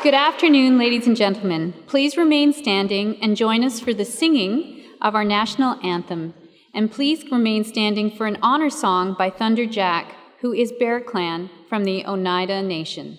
Good afternoon, ladies and gentlemen. Please remain standing and join us for the singing of our national anthem. And please remain standing for an honor song by Thunder Jack, who is Bear Clan from the Oneida Nation.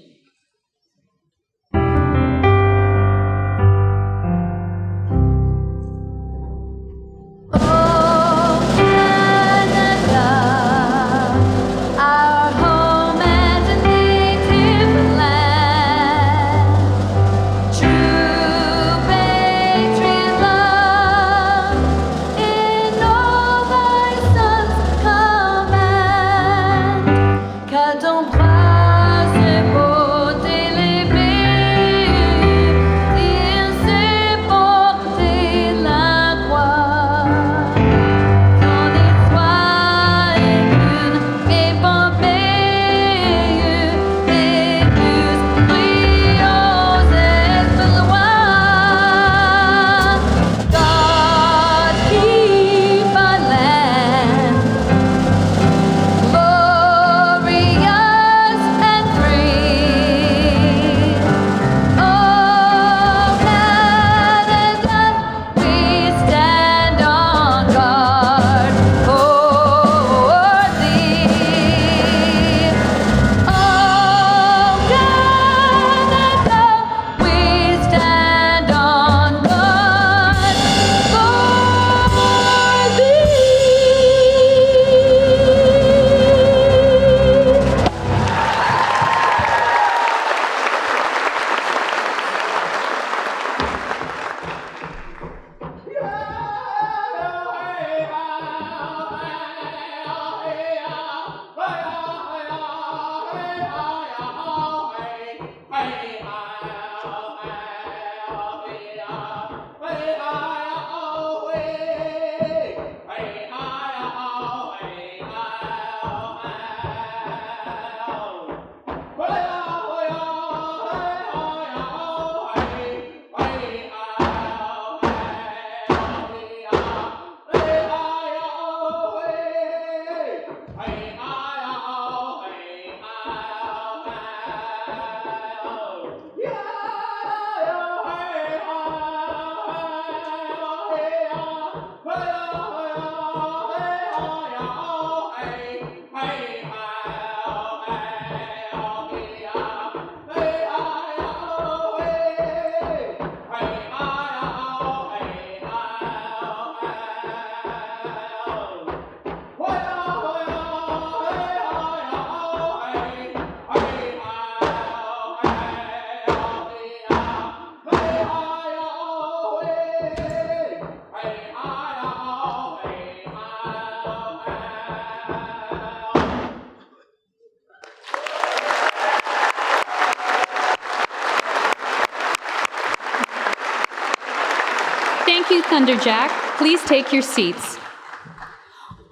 Thank you, Thunder Jack. Please take your seats.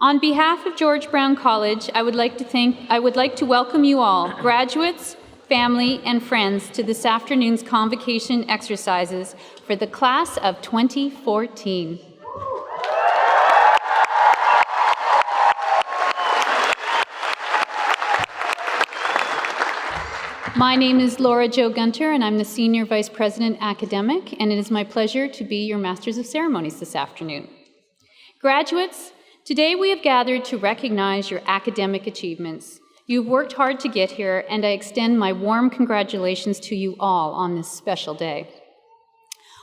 On behalf of George Brown College, I would like to welcome you all, graduates, family, and friends, to this afternoon's convocation exercises for the class of 2014. My name is Laura Jo Gunter, and I'm the Senior Vice President Academic, and it is my pleasure to be your Masters of Ceremonies this afternoon. Graduates, today we have gathered to recognize your academic achievements. You've worked hard to get here, and I extend my warm congratulations to you all on this special day.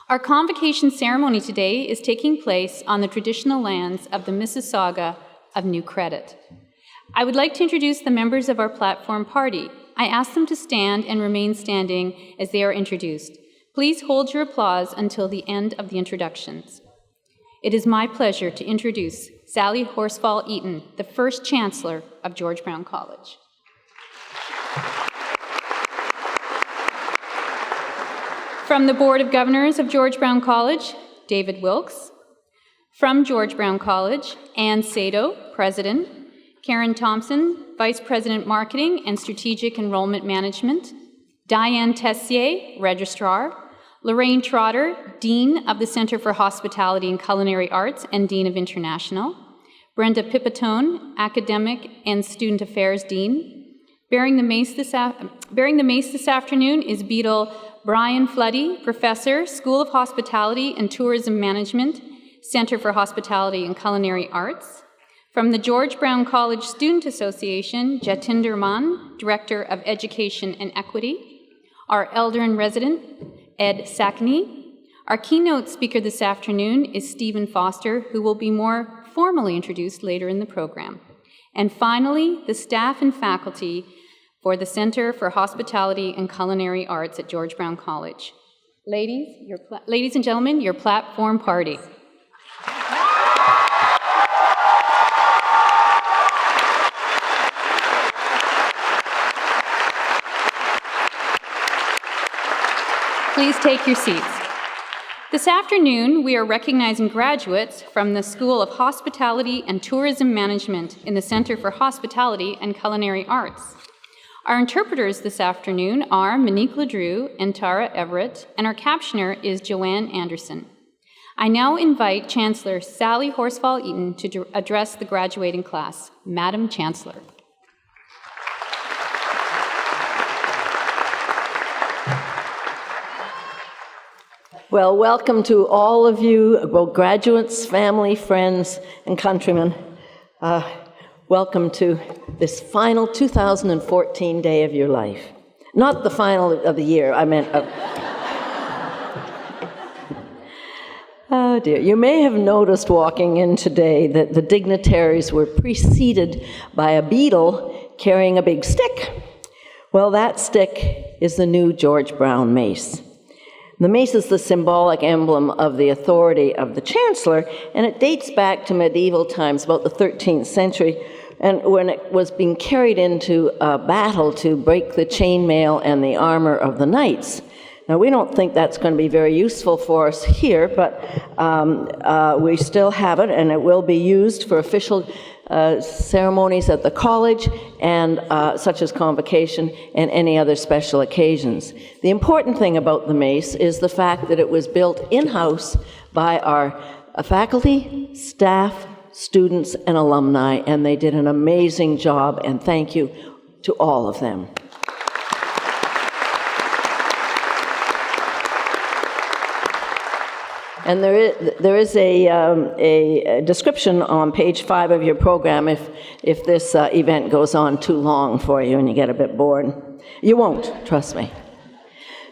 Our convocation ceremony today is taking place on the traditional lands of the Mississauga of New Credit. I would like to introduce the members of our platform party. I ask them to stand and remain standing as they are introduced. Please hold your applause until the end of the introductions. It is my pleasure to introduce Sally Horsfall Eaton, the first Chancellor of George Brown College. From the Board of Governors of George Brown College, David Wilkes. From George Brown College, Ann Sato, President. Karen Thompson, Vice President Marketing and Strategic Enrollment Management. Diane Tessier, Registrar. Lorraine Trotter, Dean of the Center for Hospitality and Culinary Arts and Dean of International. Brenda Pipitone, Academic and Student Affairs Dean. Bearing the mace this afternoon is Beadle Brian Floody, Professor, School of Hospitality and Tourism Management, Center for Hospitality and Culinary Arts. From the George Brown College Student Association, Jatinder Mann, Director of Education and Equity. Our Elder-in-Resident, Ed Sakni. Our keynote speaker this afternoon is Stephen Foster, who will be more formally introduced later in the program. And finally, the staff and faculty for the Center for Hospitality and Culinary Arts at George Brown College. Ladies and gentlemen, your platform party. Please take your seats. This afternoon, we are recognizing graduates from the School of Hospitality and Tourism Management in the Center for Hospitality and Culinary Arts. Our interpreters this afternoon are Monique Ledrew and Tara Everett, and our captioner is Joanne Anderson. I now invite Chancellor Sally Horsfall-Eaton to address the graduating class. Madam Chancellor. Well, welcome to all of you, both graduates, family, friends, and countrymen. Welcome to this final 2014 day of your life. Not the final of the year, I meant... Oh dear. You may have noticed walking in today that the dignitaries were preceded by a beadle carrying a big stick. Well, that stick is the new George Brown mace. The mace is the symbolic emblem of the authority of the chancellor, and it dates back to medieval times, about the 13th century, and when it was being carried into a battle to break the chainmail and the armor of the knights. Now, we don't think that's going to be very useful for us here, but we still have it, and it will be used for official ceremonies at the college, and such as Convocation and any other special occasions. The important thing about the mace is the fact that it was built in-house by our faculty, staff, students, and alumni, and they did an amazing job, and thank you to all of them. And there is a description on page 5 of your program if this event goes on too long for you and you get a bit bored. You won't, trust me.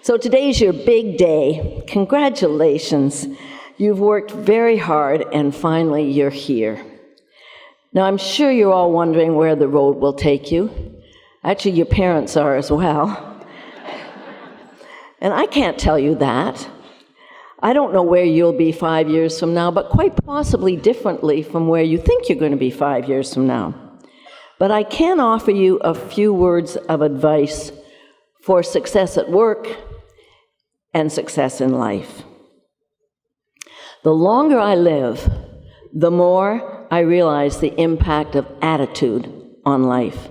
So today's your big day. Congratulations. You've worked very hard, and finally you're here. Now, I'm sure you're all wondering where the road will take you. Actually, your parents are as well. And I can't tell you that. I don't know where you'll be 5 years from now, but quite possibly differently from where you think you're going to be 5 years from now. But I can offer you a few words of advice for success at work and success in life. The longer I live, the more I realize the impact of attitude on life.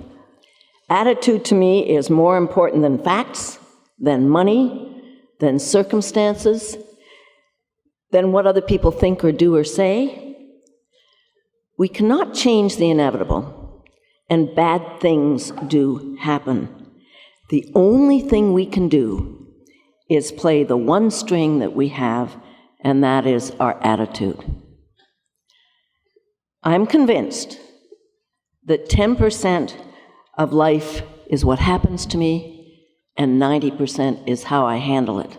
Attitude to me is more important than facts, than money, than circumstances, than what other people think or do or say. We cannot change the inevitable, and bad things do happen. The only thing we can do is play the one string that we have, and that is our attitude. I'm convinced that 10% of life is what happens to me, and 90% is how I handle it.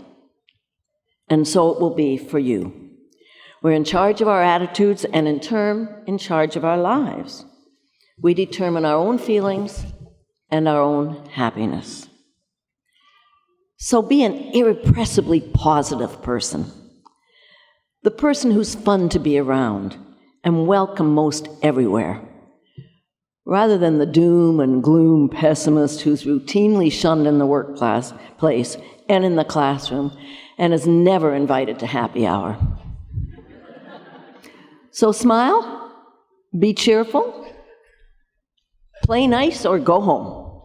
And so it will be for you. We're in charge of our attitudes, and in turn, in charge of our lives. We determine our own feelings and our own happiness. So be an irrepressibly positive person. The person who's fun to be around and welcome most everywhere, rather than the doom and gloom pessimist who's routinely shunned in the workplace and in the classroom, and is never invited to happy hour. So smile, be cheerful, play nice, or go home.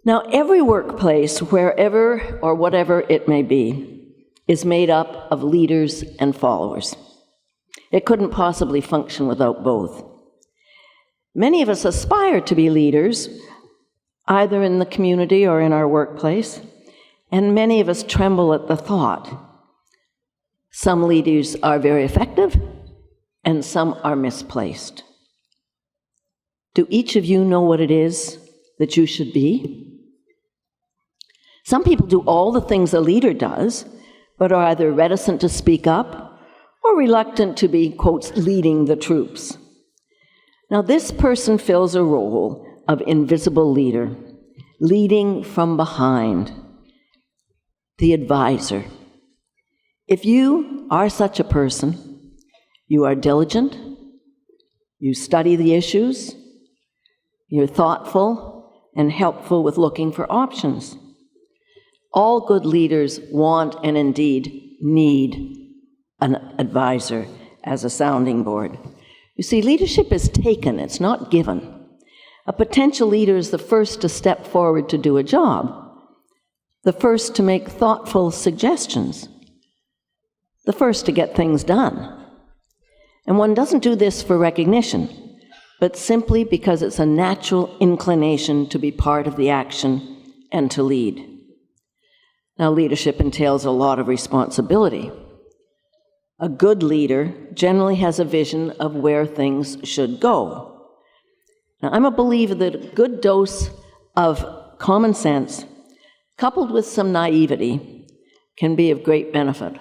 Now, every workplace, wherever or whatever it may be, is made up of leaders and followers. It couldn't possibly function without both. Many of us aspire to be leaders, either in the community or in our workplace, and many of us tremble at the thought. Some leaders are very effective, and some are misplaced. Do each of you know what it is that you should be? Some people do all the things a leader does, but are either reticent to speak up or reluctant to be, quotes, leading the troops. Now, this person fills a role of invisible leader, leading from behind, the advisor. If you are such a person, you are diligent, you study the issues, you're thoughtful and helpful with looking for options. All good leaders want and indeed need an advisor as a sounding board. You see, leadership is taken, it's not given. A potential leader is the first to step forward to do a job, the first to make thoughtful suggestions, the first to get things done. And one doesn't do this for recognition, but simply because it's a natural inclination to be part of the action and to lead. Now, leadership entails a lot of responsibility. A good leader generally has a vision of where things should go. Now, I'm a believer that a good dose of common sense, coupled with some naivety, can be of great benefit.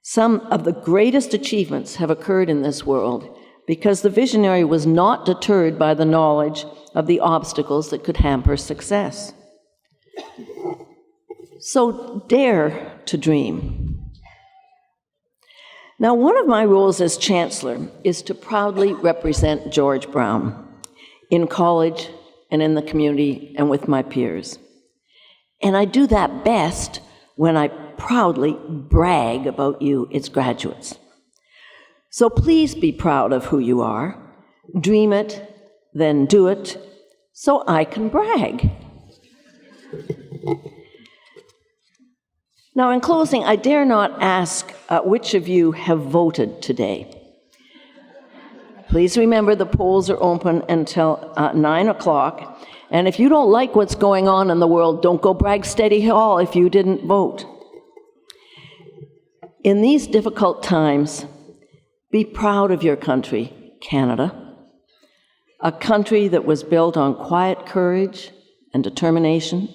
Some of the greatest achievements have occurred in this world because the visionary was not deterred by the knowledge of the obstacles that could hamper success. So dare to dream. Now, one of my roles as chancellor is to proudly represent George Brown in college and in the community and with my peers. And I do that best when I proudly brag about you, its graduates. So please be proud of who you are, dream it, then do it, so I can brag. Now, in closing, I dare not ask which of you have voted today. Please remember the polls are open until 9 o'clock, and if you don't like what's going on in the world, don't go brag Steady Hall if you didn't vote. In these difficult times, be proud of your country, Canada, a country that was built on quiet courage and determination,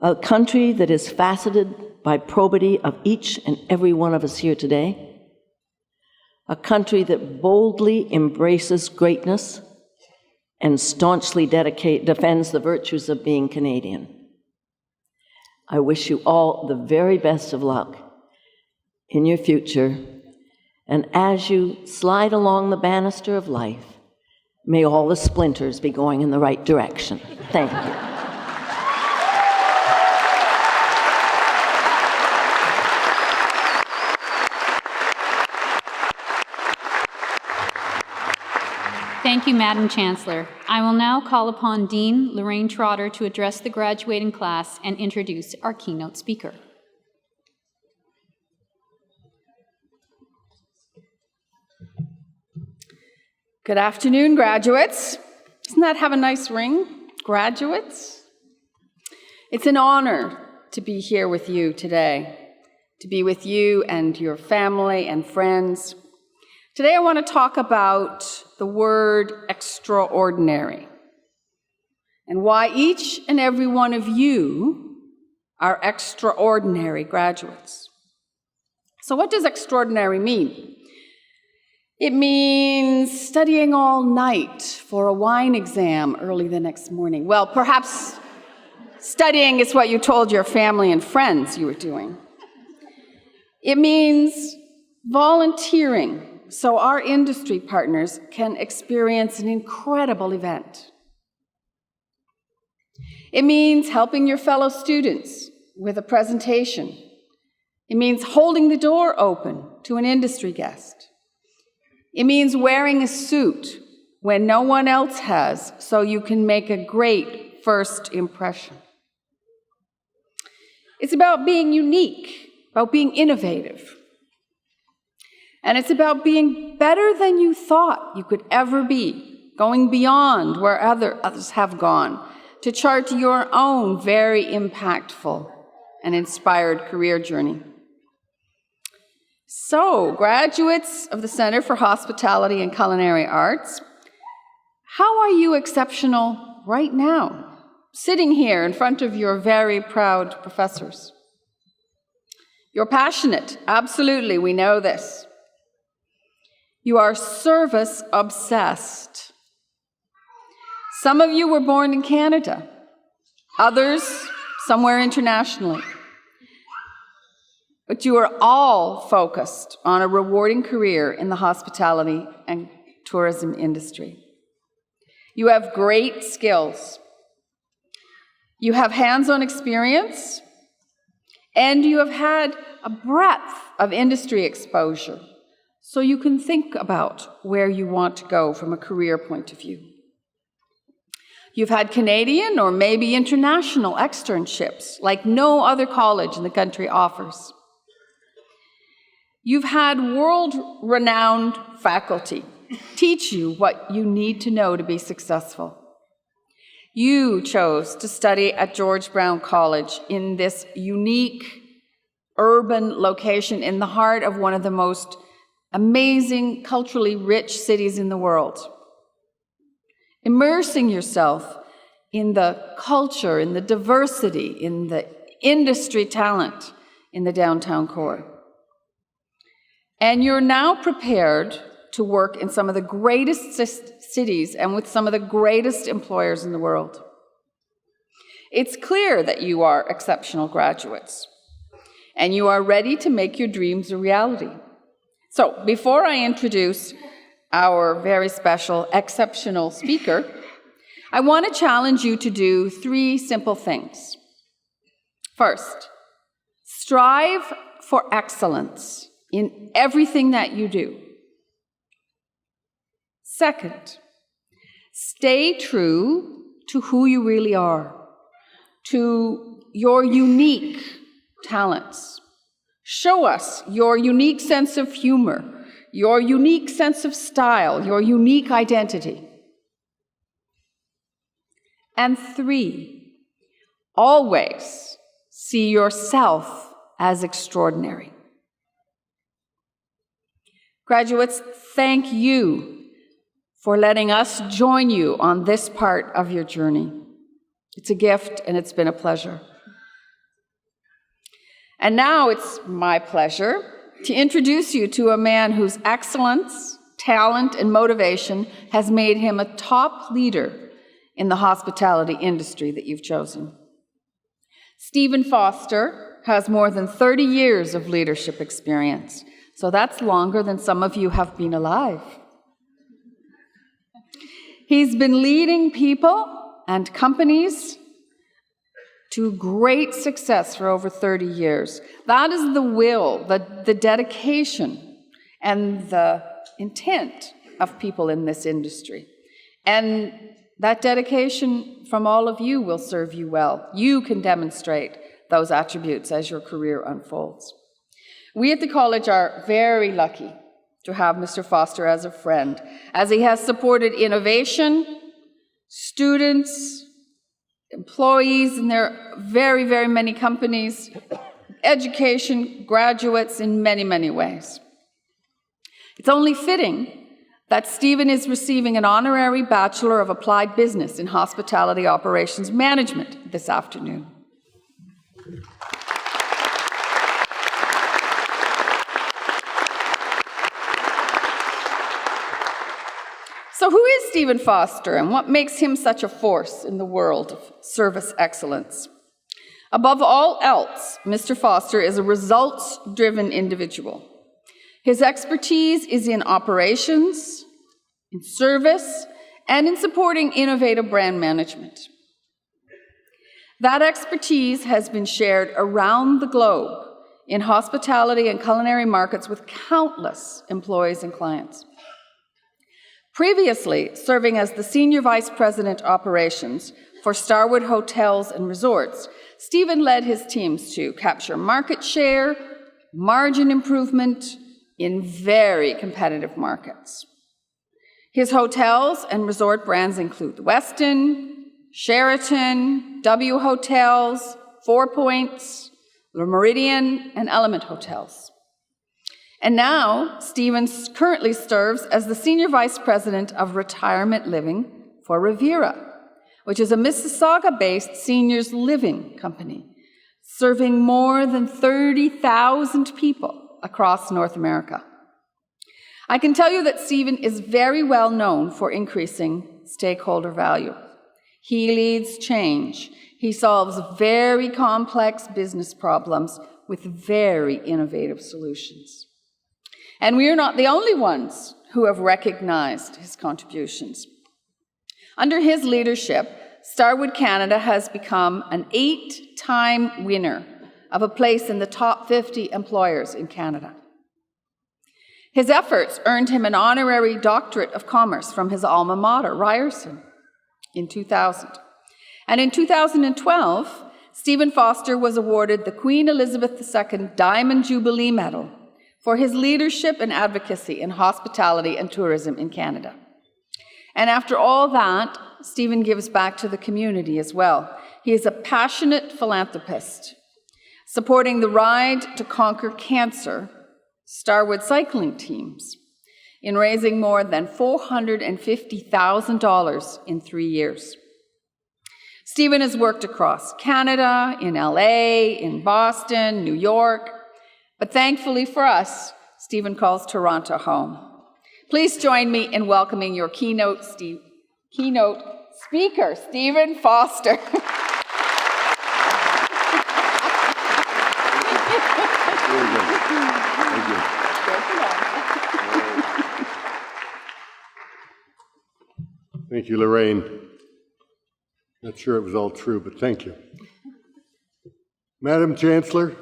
a country that is faceted by probity of each and every one of us here today, a country that boldly embraces greatness and staunchly defends the virtues of being Canadian. I wish you all the very best of luck in your future, and as you slide along the banister of life, may all the splinters be going in the right direction. Thank you. Thank you, Madam Chancellor. I will now call upon Dean Lorraine Trotter to address the graduating class and introduce our keynote speaker. Good afternoon, graduates. Doesn't that have a nice ring? Graduates? It's an honor to be here with you today, to be with you and your family and friends. Today I want to talk about the word extraordinary and why each and every one of you are extraordinary graduates. So what does extraordinary mean? It means studying all night for a wine exam early the next morning. Well, perhaps studying is what you told your family and friends you were doing. It means volunteering so our industry partners can experience an incredible event. It means helping your fellow students with a presentation. It means holding the door open to an industry guest. It means wearing a suit when no one else has, so you can make a great first impression. It's about being unique, about being innovative. And it's about being better than you thought you could ever be going beyond where others have gone to chart your own very impactful and inspired career journey. So, graduates of the Center for Hospitality and Culinary Arts, how are you exceptional right now, sitting here in front of your very proud professors? You're passionate, absolutely, we know this. You are service-obsessed. Some of you were born in Canada, others somewhere internationally. But you are all focused on a rewarding career in the hospitality and tourism industry. You have great skills. You have hands-on experience, and you have had a breadth of industry exposure, so you can think about where you want to go from a career point of view. You've had Canadian or maybe international externships like no other college in the country offers. You've had world-renowned faculty teach you what you need to know to be successful. You chose to study at George Brown College in this unique urban location in the heart of one of the most amazing, culturally rich cities in the world. Immersing yourself in the culture, in the diversity, in the industry talent in the downtown core. And you're now prepared to work in some of the greatest cities and with some of the greatest employers in the world. It's clear that you are exceptional graduates, and you are ready to make your dreams a reality. So, before I introduce our very special, exceptional speaker, I want to challenge you to do 3 simple things. First, strive for excellence in everything that you do. Second, stay true to who you really are, to your unique talents. Show us your unique sense of humor, your unique sense of style, your unique identity. And 3, always see yourself as extraordinary. Graduates, thank you for letting us join you on this part of your journey. It's a gift, and it's been a pleasure. And now it's my pleasure to introduce you to a man whose excellence, talent, and motivation has made him a top leader in the hospitality industry that you've chosen. Stephen Foster has more than 30 years of leadership experience, so that's longer than some of you have been alive. He's been leading people and companies to great success for over 30 years. That is the will, the dedication, and the intent of people in this industry. And that dedication from all of you will serve you well. You can demonstrate those attributes as your career unfolds. We at the college are very lucky to have Mr. Foster as a friend, as he has supported innovation, students, employees in their very, very many companies, education, graduates in many, many ways. It's only fitting that Stephen is receiving an honorary Bachelor of Applied Business in Hospitality Operations Management this afternoon. So who is Stephen Foster, and what makes him such a force in the world of service excellence? Above all else, Mr. Foster is a results-driven individual. His expertise is in operations, in service, and in supporting innovative brand management. That expertise has been shared around the globe in hospitality and culinary markets with countless employees and clients. Previously serving as the Senior Vice President Operations for Starwood Hotels and Resorts, Stephen led his teams to capture market share, margin improvement in very competitive markets. His hotels and resort brands include the Westin, Sheraton, W Hotels, Four Points, Le Méridien, and Element Hotels. And now, Stephen currently serves as the Senior Vice President of Retirement Living for Riviera, which is a Mississauga-based seniors living company, serving more than 30,000 people across North America. I can tell you that Stephen is very well known for increasing stakeholder value. He leads change. He solves very complex business problems with very innovative solutions. And we are not the only ones who have recognized his contributions. Under his leadership, Starwood Canada has become an 8-time winner of a place in the top 50 employers in Canada. His efforts earned him an honorary doctorate of commerce from his alma mater, Ryerson, in 2000. And in 2012, Stephen Foster was awarded the Queen Elizabeth II Diamond Jubilee Medal for his leadership and advocacy in hospitality and tourism in Canada. And after all that, Stephen gives back to the community as well. He is a passionate philanthropist, supporting the Ride to Conquer Cancer Starwood cycling teams in raising more than $450,000 in 3 years. Stephen has worked across Canada, in LA, in Boston, New York, but thankfully for us, Stephen calls Toronto home. Please join me in welcoming your keynote speaker, Stephen Foster. Thank you, Lorraine. Not sure it was all true, but thank you. Madam Chancellor,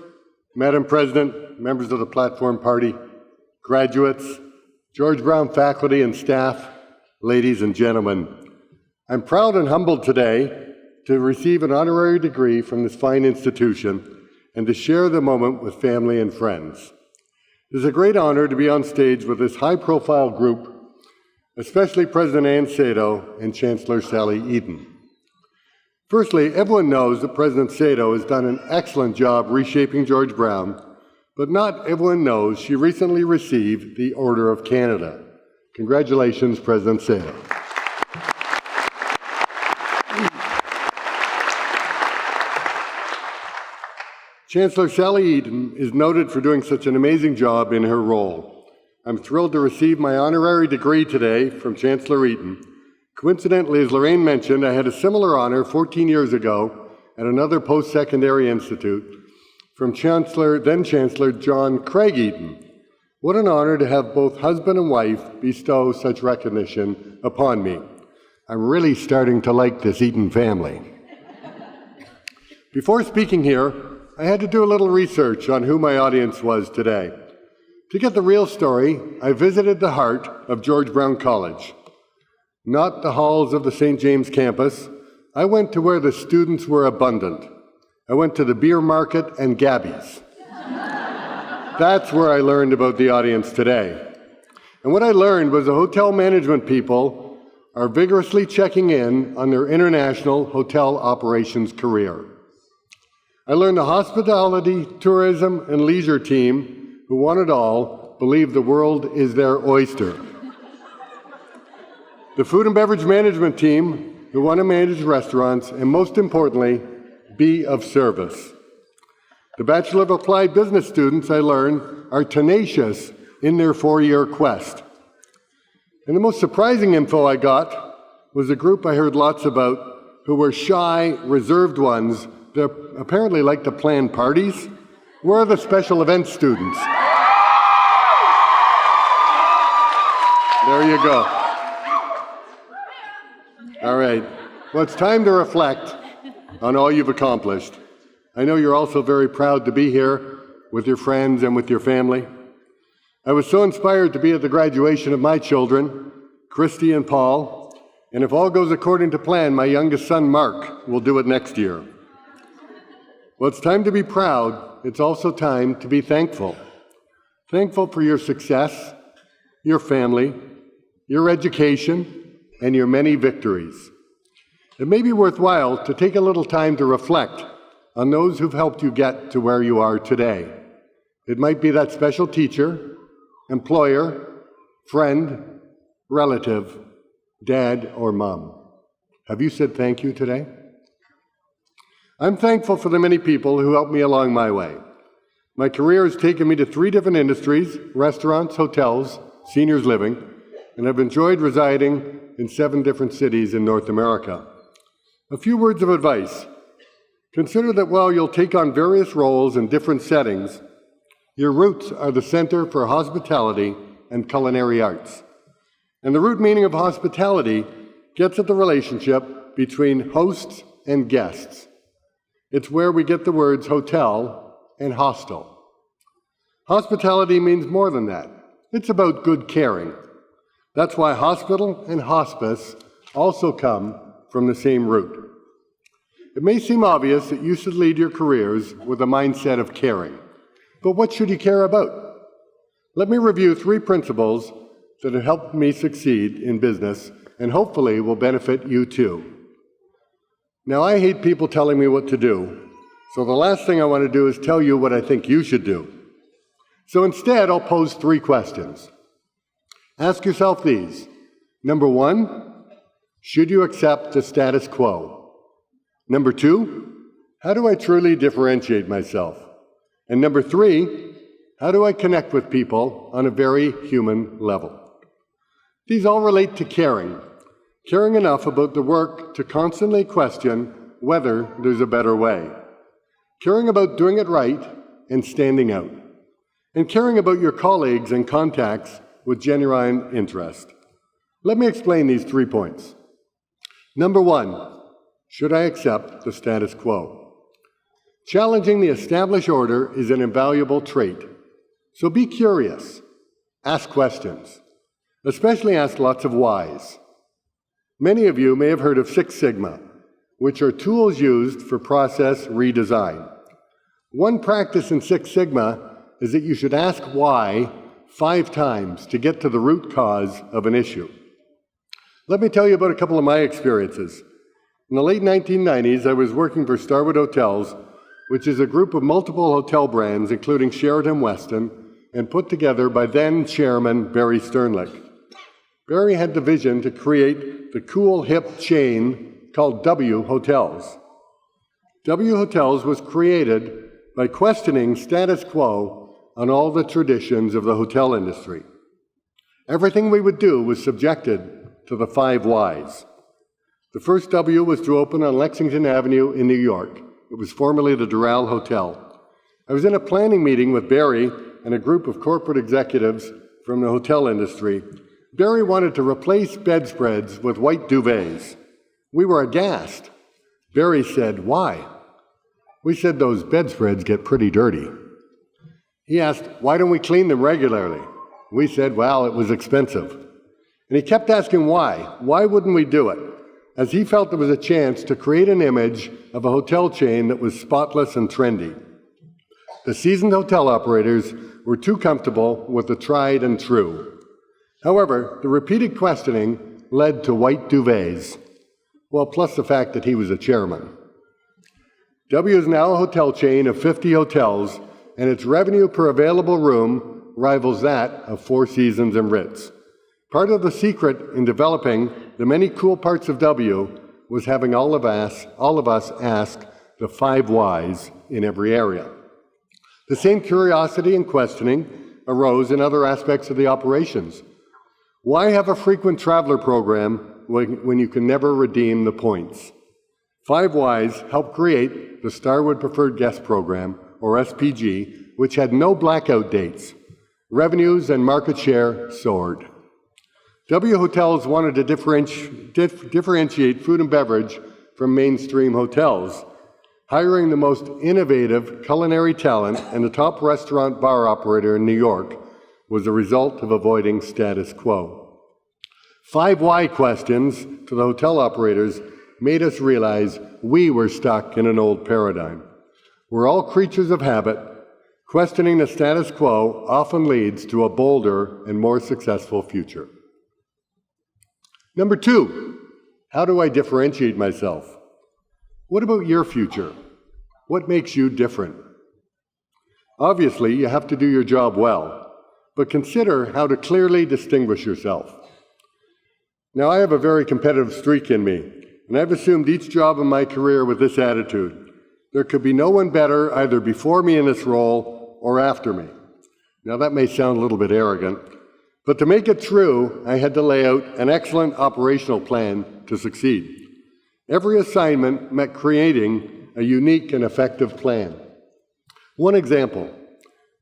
Madam President, members of the Platform Party, graduates, George Brown faculty and staff, ladies and gentlemen, I'm proud and humbled today to receive an honorary degree from this fine institution and to share the moment with family and friends. It is a great honor to be on stage with this high-profile group, especially President Ann Sato and Chancellor Sally Eden. Firstly, everyone knows that President Sato has done an excellent job reshaping George Brown, but not everyone knows she recently received the Order of Canada. Congratulations, President Sato. Chancellor Sally Eden is noted for doing such an amazing job in her role. I'm thrilled to receive my honorary degree today from Chancellor Eden. Coincidentally, as Lorraine mentioned, I had a similar honor 14 years ago at another post-secondary institute from then Chancellor John Craig Eden. What an honor to have both husband and wife bestow such recognition upon me. I'm really starting to like this Eden family. Before speaking here, I had to do a little research on who my audience was today. To get the real story, I visited the heart of George Brown College. Not the halls of the St. James campus. I went to where the students were abundant. I went to the beer market and Gabby's. That's where I learned about the audience today. And what I learned was the hotel management people are vigorously checking in on their international hotel operations career. I learned the hospitality, tourism, and leisure team who want it all believe the world is their oyster. The food and beverage management team who want to manage restaurants and, most importantly, be of service. The Bachelor of Applied Business students, I learned, are tenacious in their 4-year quest. And the most surprising info I got was a group I heard lots about who were shy, reserved ones that apparently like to plan parties. We're the special events students. There you go. All right. Well, it's time to reflect on all you've accomplished. I know you're also very proud to be here with your friends and with your family. I was so inspired to be at the graduation of my children, Christy and Paul, and if all goes according to plan, my youngest son, Mark, will do it next year. Well, it's time to be proud. It's also time to be thankful. Thankful for your success, your family, your education, and your many victories. It may be worthwhile to take a little time to reflect on those who've helped you get to where you are today. It might be that special teacher, employer, friend, relative, dad, or mom. Have you said thank you today? I'm thankful for the many people who helped me along my way. My career has taken me to 3 different industries: restaurants, hotels, seniors living, and I've enjoyed residing in 7 different cities in North America. A few words of advice. Consider that while you'll take on various roles in different settings, your roots are the center for hospitality and culinary arts. And the root meaning of hospitality gets at the relationship between hosts and guests. It's where we get the words hotel and hostel. Hospitality means more than that. It's about good caring. That's why hospital and hospice also come from the same root. It may seem obvious that you should lead your careers with a mindset of caring, but what should you care about? Let me review 3 principles that have helped me succeed in business and hopefully will benefit you too. Now, I hate people telling me what to do, so the last thing I want to do is tell you what I think you should do. So instead, I'll pose 3 questions. Ask yourself these. Number 1, should you accept the status quo? Number 2, how do I truly differentiate myself? And number 3, how do I connect with people on a very human level? These all relate to caring enough about the work to constantly question whether there's a better way, caring about doing it right and standing out, and caring about your colleagues and contacts with genuine interest. Let me explain these 3 points. Number 1, should I accept the status quo? Challenging the established order is an invaluable trait. So be curious. Ask questions. Especially ask lots of whys. Many of you may have heard of 6 Sigma, which are tools used for process redesign. One practice in 6 Sigma is that you should ask why 5 times to get to the root cause of an issue. Let me tell you about a couple of my experiences. In the late 1990s, I was working for Starwood Hotels, which is a group of multiple hotel brands, including Sheraton Westin, and put together by then Chairman Barry Sternlicht. Barry had the vision to create the cool, hip chain called W Hotels. W Hotels was created by questioning status quo on all the traditions of the hotel industry. Everything we would do was subjected to the 5 whys. The first W was to open on Lexington Avenue in New York. It was formerly the Doral Hotel. I was in a planning meeting with Barry and a group of corporate executives from the hotel industry. Barry wanted to replace bedspreads with white duvets. We were aghast. Barry said, "Why?" We said, "Those bedspreads get pretty dirty." He asked, "Why don't we clean them regularly?" We said, "Well, it was expensive." And he kept asking why. Why wouldn't we do it? As he felt there was a chance to create an image of a hotel chain that was spotless and trendy. The seasoned hotel operators were too comfortable with the tried and true. However, the repeated questioning led to white duvets, well, plus the fact that he was a chairman. W is now a hotel chain of 50 hotels, and its revenue per available room rivals that of Four Seasons and Ritz. Part of the secret in developing the many cool parts of W was having all of us ask the 5 whys in every area. The same curiosity and questioning arose in other aspects of the operations. Why have a frequent traveler program when you can never redeem the points? 5 whys helped create the Starwood Preferred Guest Program, or SPG, which had no blackout dates. Revenues and market share soared. W Hotels wanted to differentiate food and beverage from mainstream hotels. Hiring the most innovative culinary talent and the top restaurant bar operator in New York was a result of avoiding status quo. 5 why questions to the hotel operators made us realize we were stuck in an old paradigm. We're all creatures of habit. Questioning the status quo often leads to a bolder and more successful future. Number 2, how do I differentiate myself? What about your future? What makes you different? Obviously, you have to do your job well, but consider how to clearly distinguish yourself. Now, I have a very competitive streak in me, and I've assumed each job in my career with this attitude. There could be no one better either before me in this role or after me. Now, that may sound a little bit arrogant, but to make it true, I had to lay out an excellent operational plan to succeed. Every assignment meant creating a unique and effective plan. One example,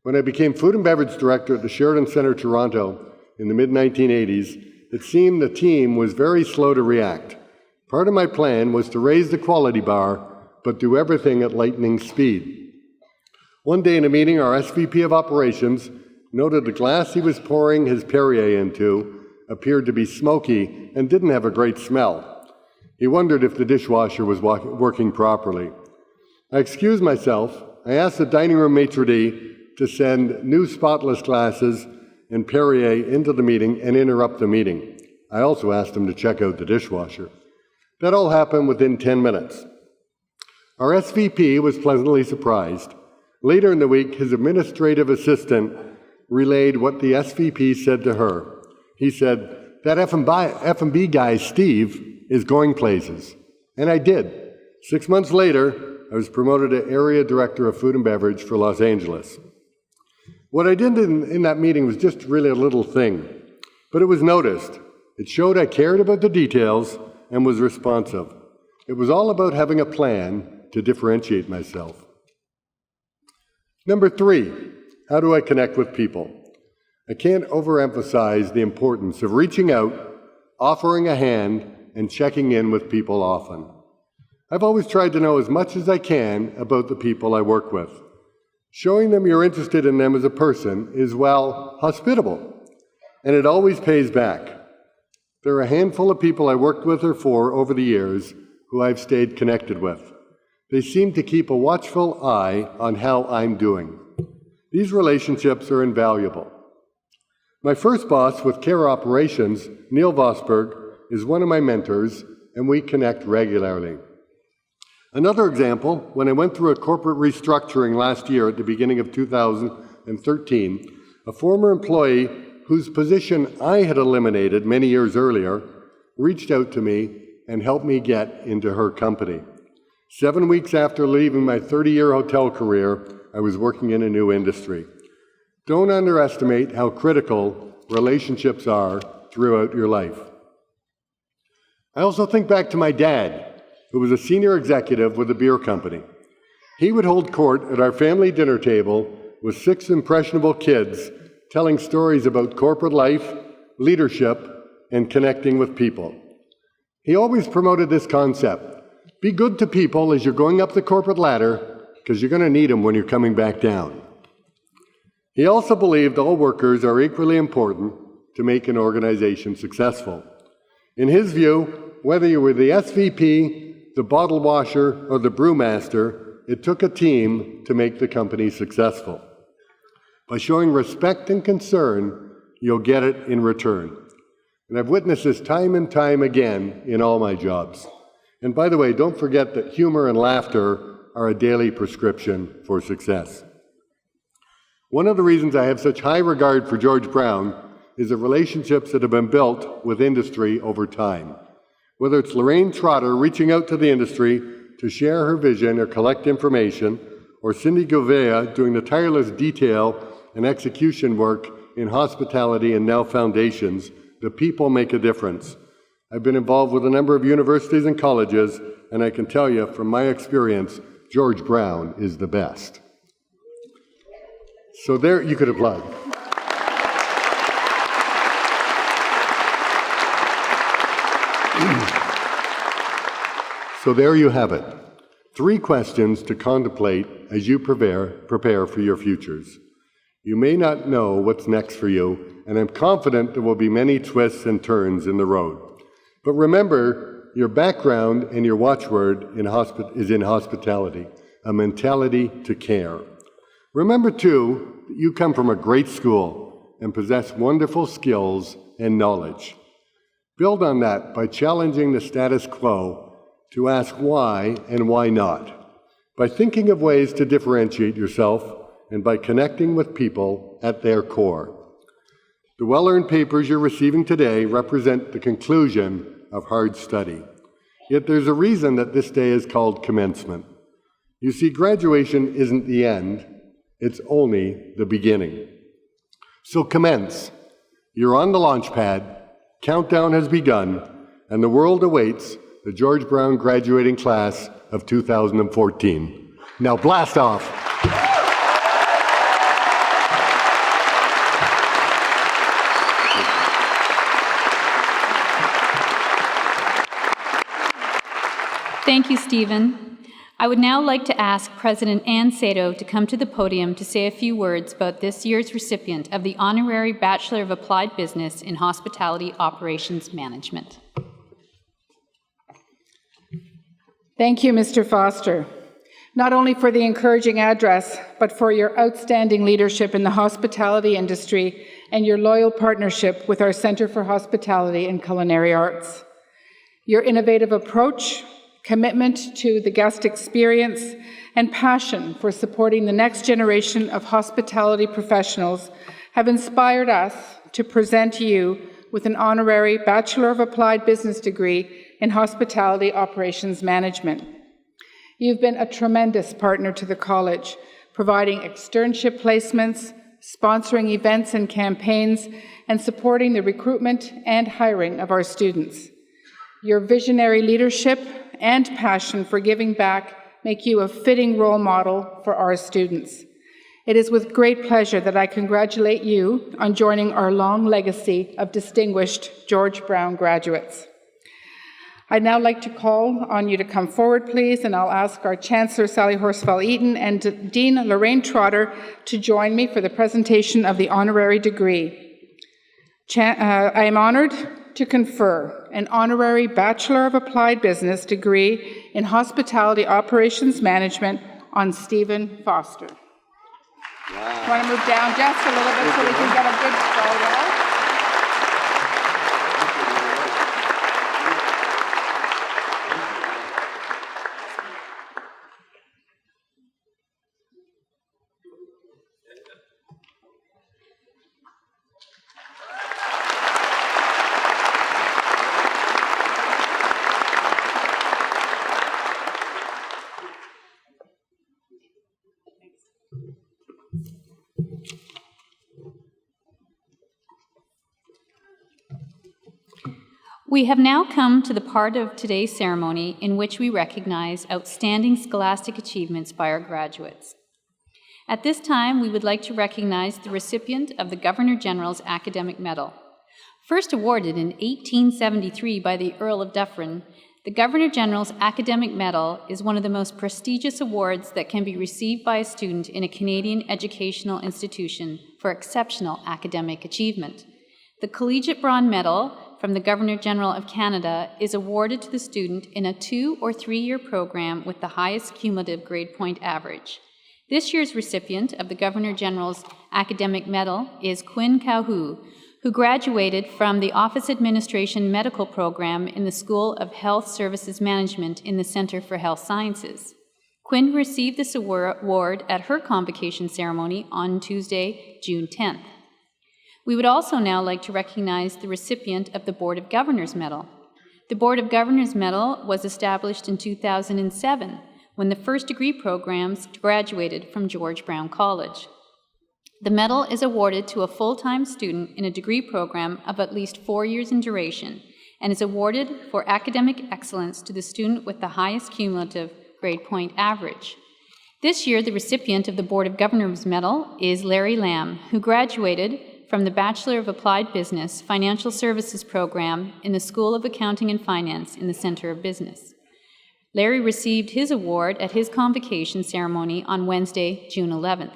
when I became Food and Beverage Director at the Sheridan Centre, Toronto in the mid-1980s, it seemed the team was very slow to react. Part of my plan was to raise the quality bar, but do everything at lightning speed. One day in a meeting, our SVP of Operations noted the glass he was pouring his Perrier into appeared to be smoky and didn't have a great smell. He wondered if the dishwasher was working properly. I excused myself. I asked the dining room maitre d' to send new spotless glasses and Perrier into the meeting and interrupt the meeting. I also asked him to check out the dishwasher. That all happened within 10 minutes. Our SVP was pleasantly surprised. Later in the week, his administrative assistant relayed what the SVP said to her. He said, "That F&B guy, Steve, is going places." And I did. 6 months later, I was promoted to Area Director of Food and Beverage for Los Angeles. What I did in that meeting was just really a little thing, but it was noticed. It showed I cared about the details and was responsive. It was all about having a plan to differentiate myself. Number 3, how do I connect with people? I can't overemphasize the importance of reaching out, offering a hand, and checking in with people often. I've always tried to know as much as I can about the people I work with. Showing them you're interested in them as a person is, well, hospitable, and it always pays back. There are a handful of people I worked with or for over the years who I've stayed connected with. They seem to keep a watchful eye on how I'm doing. These relationships are invaluable. My first boss with Care Operations, Neil Vosberg, is one of my mentors, and we connect regularly. Another example, when I went through a corporate restructuring last year at the beginning of 2013, a former employee whose position I had eliminated many years earlier reached out to me and helped me get into her company. 7 weeks after leaving my 30-year hotel career, I was working in a new industry. Don't underestimate how critical relationships are throughout your life. I also think back to my dad, who was a senior executive with a beer company. He would hold court at our family dinner table with 6 impressionable kids, telling stories about corporate life, leadership, and connecting with people. He always promoted this concept. Be good to people as you're going up the corporate ladder, because you're going to need them when you're coming back down. He also believed all workers are equally important to make an organization successful. In his view, whether you were the SVP, the bottle washer, or the brewmaster, it took a team to make the company successful. By showing respect and concern, you'll get it in return. And I've witnessed this time and time again in all my jobs. And by the way, don't forget that humor and laughter are a daily prescription for success. One of the reasons I have such high regard for George Brown is the relationships that have been built with industry over time. Whether it's Lorraine Trotter reaching out to the industry to share her vision or collect information, or Cindy Gouveia doing the tireless detail and execution work in hospitality and now foundations, the people make a difference. I've been involved with a number of universities and colleges, and I can tell you from my experience, George Brown is the best. So there, you could applaud. So there you have it. 3 questions to contemplate as you prepare for your futures. You may not know what's next for you, and I'm confident there will be many twists and turns in the road. But remember, your background and your watchword is in hospitality, a mentality to care. Remember, too, that you come from a great school and possess wonderful skills and knowledge. Build on that by challenging the status quo to ask why and why not, by thinking of ways to differentiate yourself, and by connecting with people at their core. The well-earned papers you're receiving today represent the conclusion of hard study. Yet there's a reason that this day is called commencement. You see, graduation isn't the end, it's only the beginning. So commence. You're on the launch pad, countdown has begun, and the world awaits the George Brown graduating class of 2014. Now blast off. Thank you, Stephen. I would now like to ask President Ann Sato to come to the podium to say a few words about this year's recipient of the Honorary Bachelor of Applied Business in Hospitality Operations Management. Thank you, Mr. Foster, not only for the encouraging address, but for your outstanding leadership in the hospitality industry and your loyal partnership with our Centre for Hospitality and Culinary Arts. Your innovative approach, commitment to the guest experience, and passion for supporting the next generation of hospitality professionals have inspired us to present you with an honorary Bachelor of Applied Business degree in Hospitality Operations Management. You've been a tremendous partner to the college, providing externship placements, sponsoring events and campaigns, and supporting the recruitment and hiring of our students. Your visionary leadership and passion for giving back make you a fitting role model for our students. It is with great pleasure that I congratulate you on joining our long legacy of distinguished George Brown graduates. I'd now like to call on you to come forward, please, and I'll ask our Chancellor, Sally Horsfall-Eaton, and Dean Lorraine Trotter to join me for the presentation of the honorary degree. I am honored to confer an honorary Bachelor of Applied Business degree in Hospitality Operations Management on Stephen Foster. Wow. Want to move down just a little bit so we can get a good photo? We have now come to the part of today's ceremony in which we recognize outstanding scholastic achievements by our graduates. At this time, we would like to recognize the recipient of the Governor General's Academic Medal. First awarded in 1873 by the Earl of Dufferin, the Governor General's Academic Medal is one of the most prestigious awards that can be received by a student in a Canadian educational institution for exceptional academic achievement. The Collegiate Bronze Medal from the Governor General of Canada is awarded to the student in a 2- or 3-year program with the highest cumulative grade point average. This year's recipient of the Governor General's Academic Medal is Quinn Kauhu, who graduated from the Office Administration Medical Program in the School of Health Services Management in the Centre for Health Sciences. Quinn received this award at her convocation ceremony on Tuesday, June 10th. We would also now like to recognize the recipient of the Board of Governors Medal. The Board of Governors Medal was established in 2007 when the first degree programs graduated from George Brown College. The medal is awarded to a full-time student in a degree program of at least 4 years in duration and is awarded for academic excellence to the student with the highest cumulative grade point average. This year, the recipient of the Board of Governors Medal is Larry Lamb, who graduated from the Bachelor of Applied Business Financial Services program in the School of Accounting and Finance in the Center of Business. Larry received his award at his convocation ceremony on Wednesday, June 11th.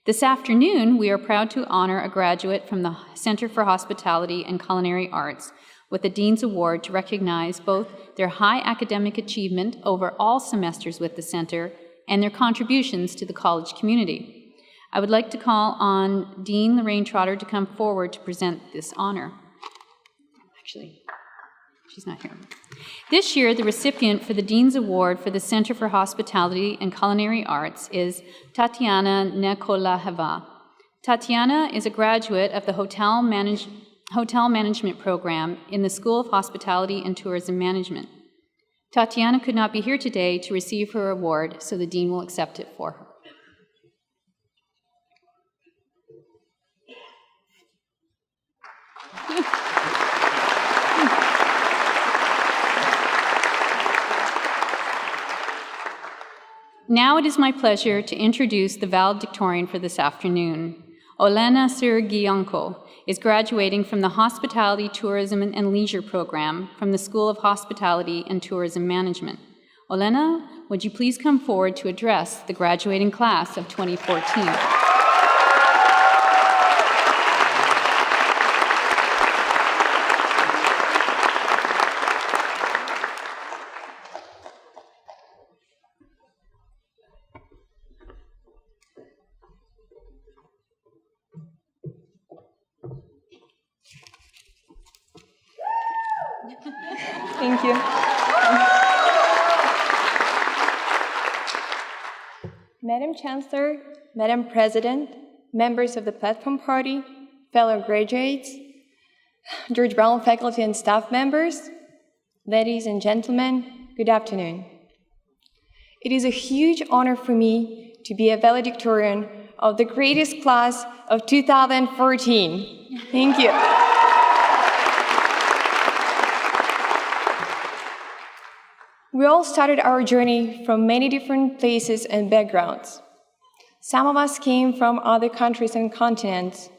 This afternoon, we are proud to honor a graduate from the Center for Hospitality and Culinary Arts with the Dean's Award to recognize both their high academic achievement over all semesters with the Center and their contributions to the college community. I would like to call on Dean Lorraine Trotter to come forward to present this honor. Actually, she's not here. This year, the recipient for the Dean's Award for the Center for Hospitality and Culinary Arts is Tatiana Nekolaheva. Tatiana is a graduate of the Hotel Management Program in the School of Hospitality and Tourism Management. Tatiana could not be here today to receive her award, so the Dean will accept it for her. Now it is my pleasure to introduce the valedictorian for this afternoon. Olena Sergienko is graduating from the Hospitality, Tourism, and Leisure program from the School of Hospitality and Tourism Management. Olena, would you please come forward to address the graduating class of 2014? Thank you. Madam Chancellor, Madam President, members of the Platform Party, fellow graduates, George Brown faculty and staff members, ladies and gentlemen, good afternoon. It is a huge honor for me to be a valedictorian of the greatest class of 2014. Thank you. We all started our journey from many different places and backgrounds. Some of us came from other countries and continents,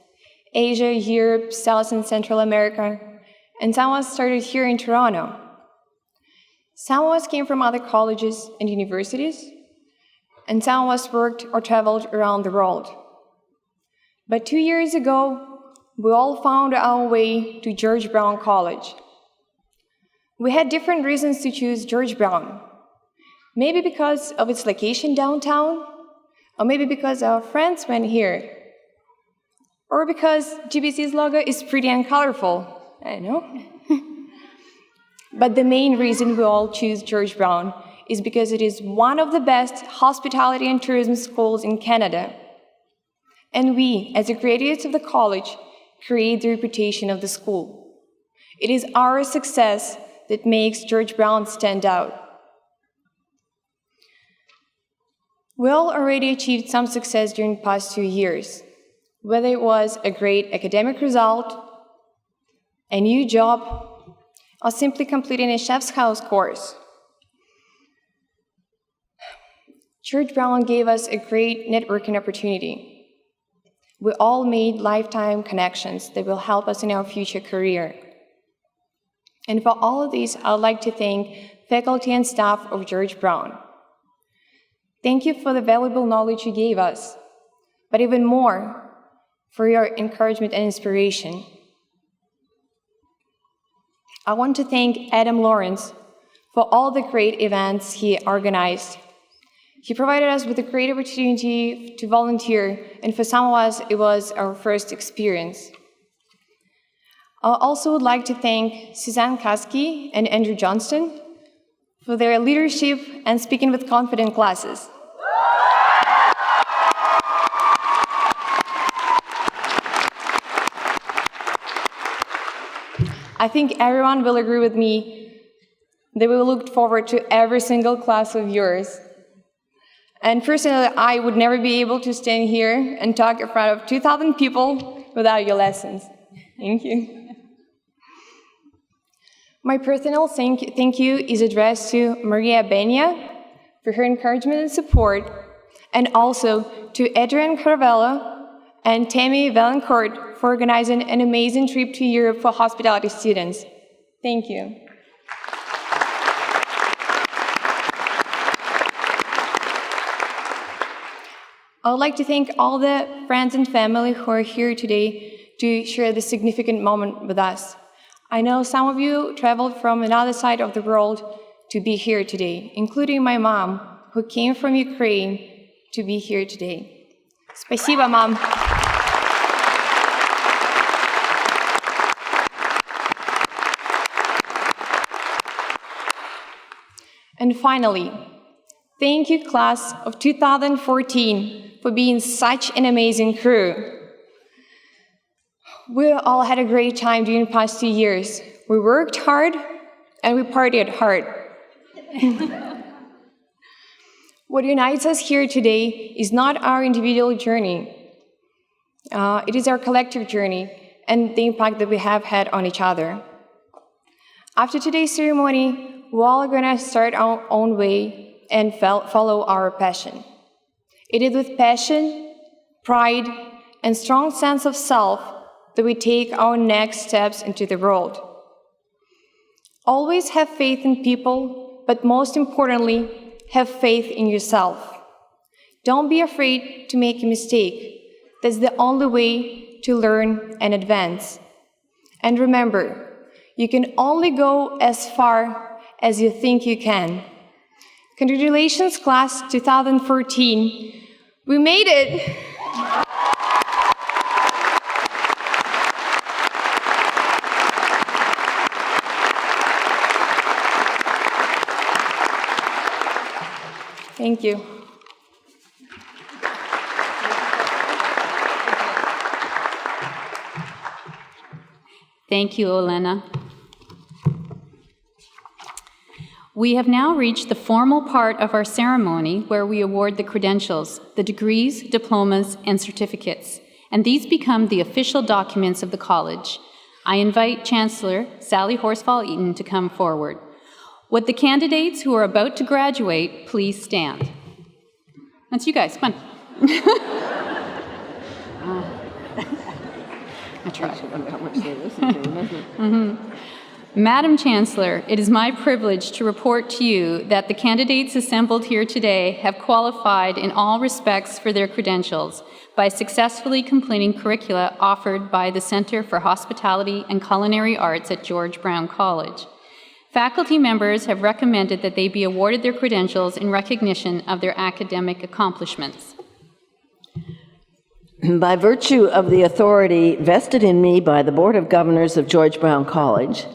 Asia, Europe, South and Central America, and some of us started here in Toronto. Some of us came from other colleges and universities, and some of us worked or traveled around the world. But 2 years ago, we all found our way to George Brown College. We had different reasons to choose George Brown. Maybe because of its location downtown, or maybe because our friends went here, or because GBC's logo is pretty and colorful. I know. But the main reason we all choose George Brown is because it is one of the best hospitality and tourism schools in Canada. And we, as the graduates of the college, create the reputation of the school. It is our success that makes George Brown stand out. We all already achieved some success during the past 2 years, whether it was a great academic result, a new job, or simply completing a chef's house course. George Brown gave us a great networking opportunity. We all made lifetime connections that will help us in our future career. And for all of these, I'd like to thank faculty and staff of George Brown. Thank you for the valuable knowledge you gave us, but even more, for your encouragement and inspiration. I want to thank Adam Lawrence for all the great events he organized. He provided us with a great opportunity to volunteer, and for some of us, it was our first experience. I also would like to thank Suzanne Kasky and Andrew Johnston for their leadership and speaking with confidence classes. I think everyone will agree with me that we looked forward to every single class of yours. And personally, I would never be able to stand here and talk in front of 2,000 people without your lessons. Thank you. My personal thank you is addressed to Maria Benya for her encouragement and support, and also to Adrian Carvello and Tammy Valancourt for organizing an amazing trip to Europe for hospitality students. Thank you. I would like to thank all the friends and family who are here today to share this significant moment with us. I know some of you traveled from another side of the world to be here today, including my mom, who came from Ukraine to be here today. Спасибо, Mom. And finally, thank you, class of 2014, for being such an amazing crew. We all had a great time during the past 2 years. We worked hard and we partied hard. What unites us here today is not our individual journey. It is our collective journey and the impact that we have had on each other. After today's ceremony, we're all going to start our own way and follow our passion. It is with passion, pride, and strong sense of self that we take our next steps into the world. Always have faith in people, but most importantly, have faith in yourself. Don't be afraid to make a mistake. That's the only way to learn and advance. And remember, you can only go as far as you think you can. Congratulations, class 2014. We made it! Thank you. Thank you, Olena. We have now reached the formal part of our ceremony where we award the credentials, the degrees, diplomas, and certificates, and these become the official documents of the college. I invite Chancellor Sally Horsfall-Eaton to come forward. Would the candidates who are about to graduate please stand? That's you guys, come on. I tried. How much they listen to them, isn't it? Madam Chancellor, it is my privilege to report to you that the candidates assembled here today have qualified in all respects for their credentials by successfully completing curricula offered by the Center for Hospitality and Culinary Arts at George Brown College. Faculty members have recommended that they be awarded their credentials in recognition of their academic accomplishments. By virtue of the authority vested in me by the Board of Governors of George Brown College,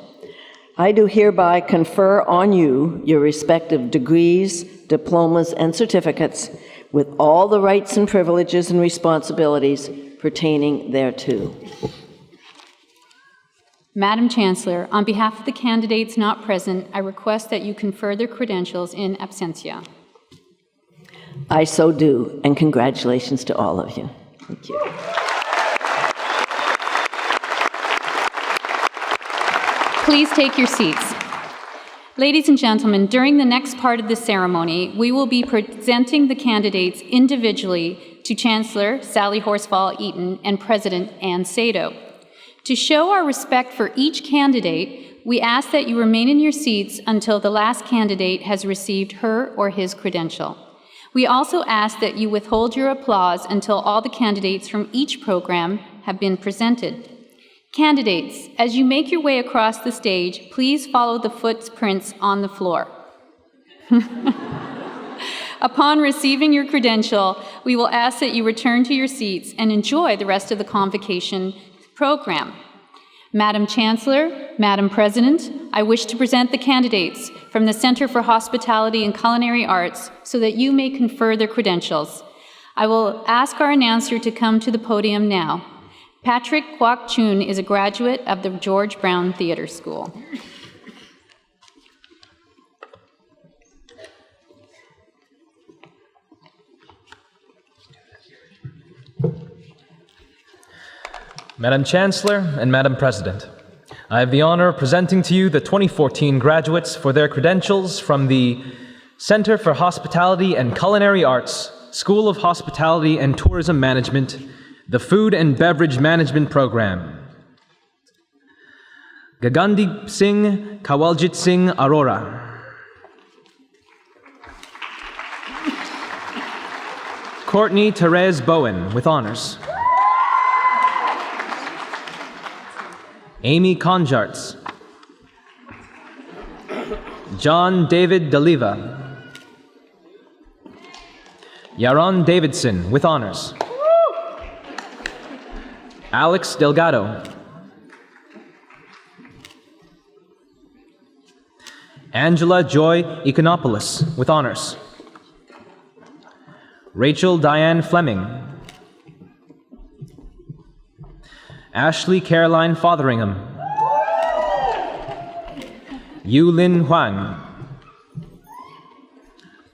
I do hereby confer on you your respective degrees, diplomas, and certificates with all the rights and privileges and responsibilities pertaining thereto. Madam Chancellor, on behalf of the candidates not present, I request that you confer their credentials in absentia. I so do, and congratulations to all of you. Thank you. Please take your seats. Ladies and gentlemen, during the next part of the ceremony, we will be presenting the candidates individually to Chancellor Sally Horsfall-Eaton and President Ann Sato. To show our respect for each candidate, we ask that you remain in your seats until the last candidate has received her or his credential. We also ask that you withhold your applause until all the candidates from each program have been presented. Candidates, as you make your way across the stage, please follow the footprints on the floor. Upon receiving your credential, we will ask that you return to your seats and enjoy the rest of the convocation program. Madam Chancellor, Madam President, I wish to present the candidates from the Center for Hospitality and Culinary Arts so that you may confer their credentials. I will ask our announcer to come to the podium now. Patrick Kwok Chun is a graduate of the George Brown Theatre School. Madam Chancellor and Madam President, I have the honor of presenting to you the 2014 graduates for their credentials from the Center for Hospitality and Culinary Arts, School of Hospitality and Tourism Management, the Food and Beverage Management Program. Gagandip Singh Kawaljit Singh Arora. Courtney Therese Bowen with honors. Amy Conjarts. John David Deliva. Yaron Davidson with honors. Alex Delgado. Angela Joy Econopoulos, with honors. Rachel Diane Fleming. Ashley Caroline Fotheringham. Yu Lin Huang.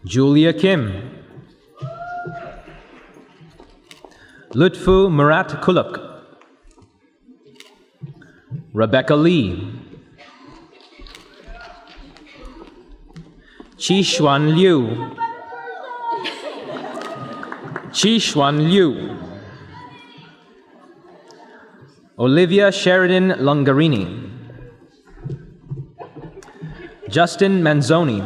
Julia Kim. Lutfu Murat Kuluk. Rebecca Lee. Chi Xuan Liu. Chi Xuan Liu. Olivia Sheridan Longarini. Justin Manzoni.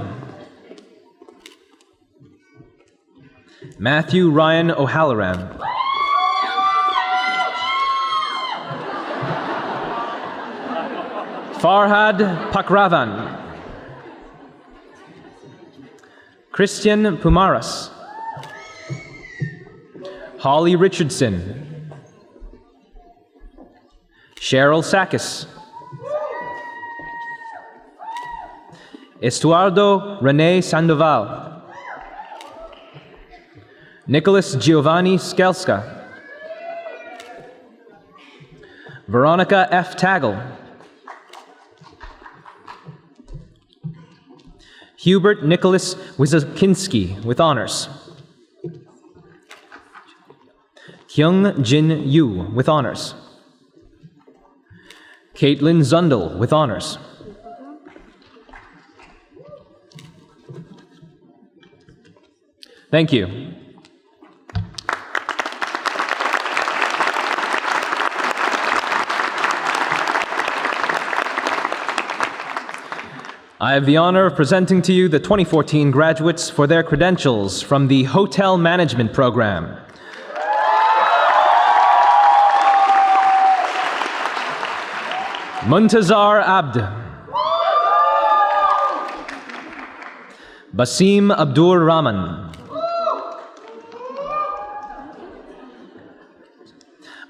Matthew Ryan O'Halloran. Farhad Pakravan. Christian Pumaras. Holly Richardson. Cheryl Sakis. Estuardo Rene Sandoval. Nicholas Giovanni Skelska. Veronica F. Taggle. Hubert Nicholas Wizakinski, with honors. Hyung Jin Yu, with honors. Caitlin Zundel, with honors. Thank you. I have the honor of presenting to you the 2014 graduates for their credentials from the Hotel Management Program. Muntazar Abd. Basim Abdur Rahman.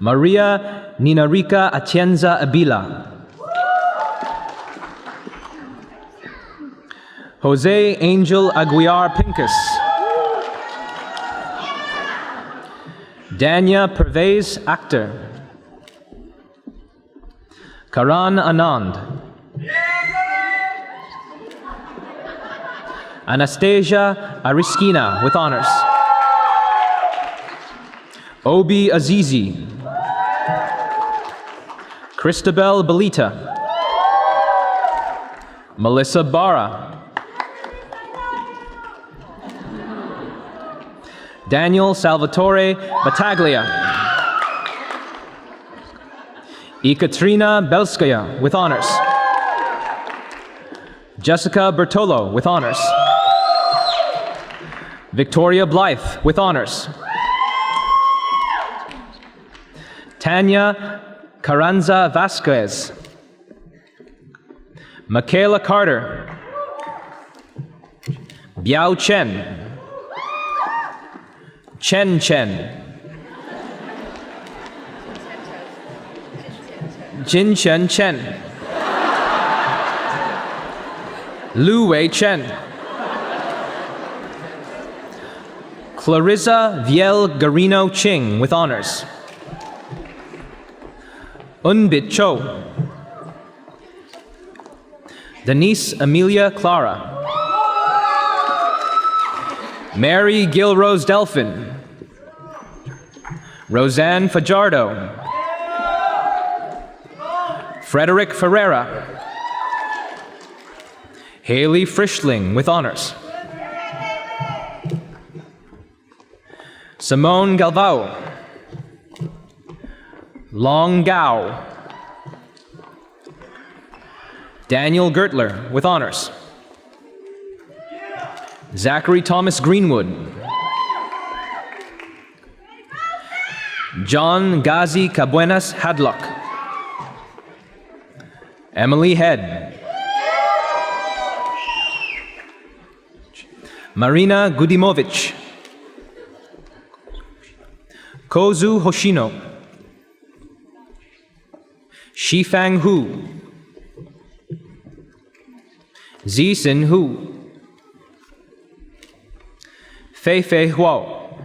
Maria Ninarika Atienza Abila. Jose Angel Aguiar Pincus. Danya Pervez Akhtar. Karan Anand. Anastasia Ariskina, with honors. Obi Azizi. Christabel Belita. Melissa Barra. Daniel Salvatore Battaglia. Ekaterina Belskaya, with honors. Jessica Bertolo, with honors. Victoria Blythe, with honors. Tanya Carranza Vasquez. Michaela Carter. Biao Chen. Chen Chen. Jin Chen Chen. Lu Wei Chen. Clarissa Viel Garino Ching, with honors. Unbit Cho. Denise Amelia Clara. Mary Gilrose Delphin. Roseanne Fajardo. Frederick Ferreira. Haley Frischling, with honors. Simone Galvao. Long Gao. Daniel Gertler, with honors. Zachary Thomas Greenwood. John Ghazi Cabuenas Hadlock. Emily Head. Marina Gudimovich. Kozu Hoshino. Shifang Hu. Zisin Hu, Fei Fei Huo,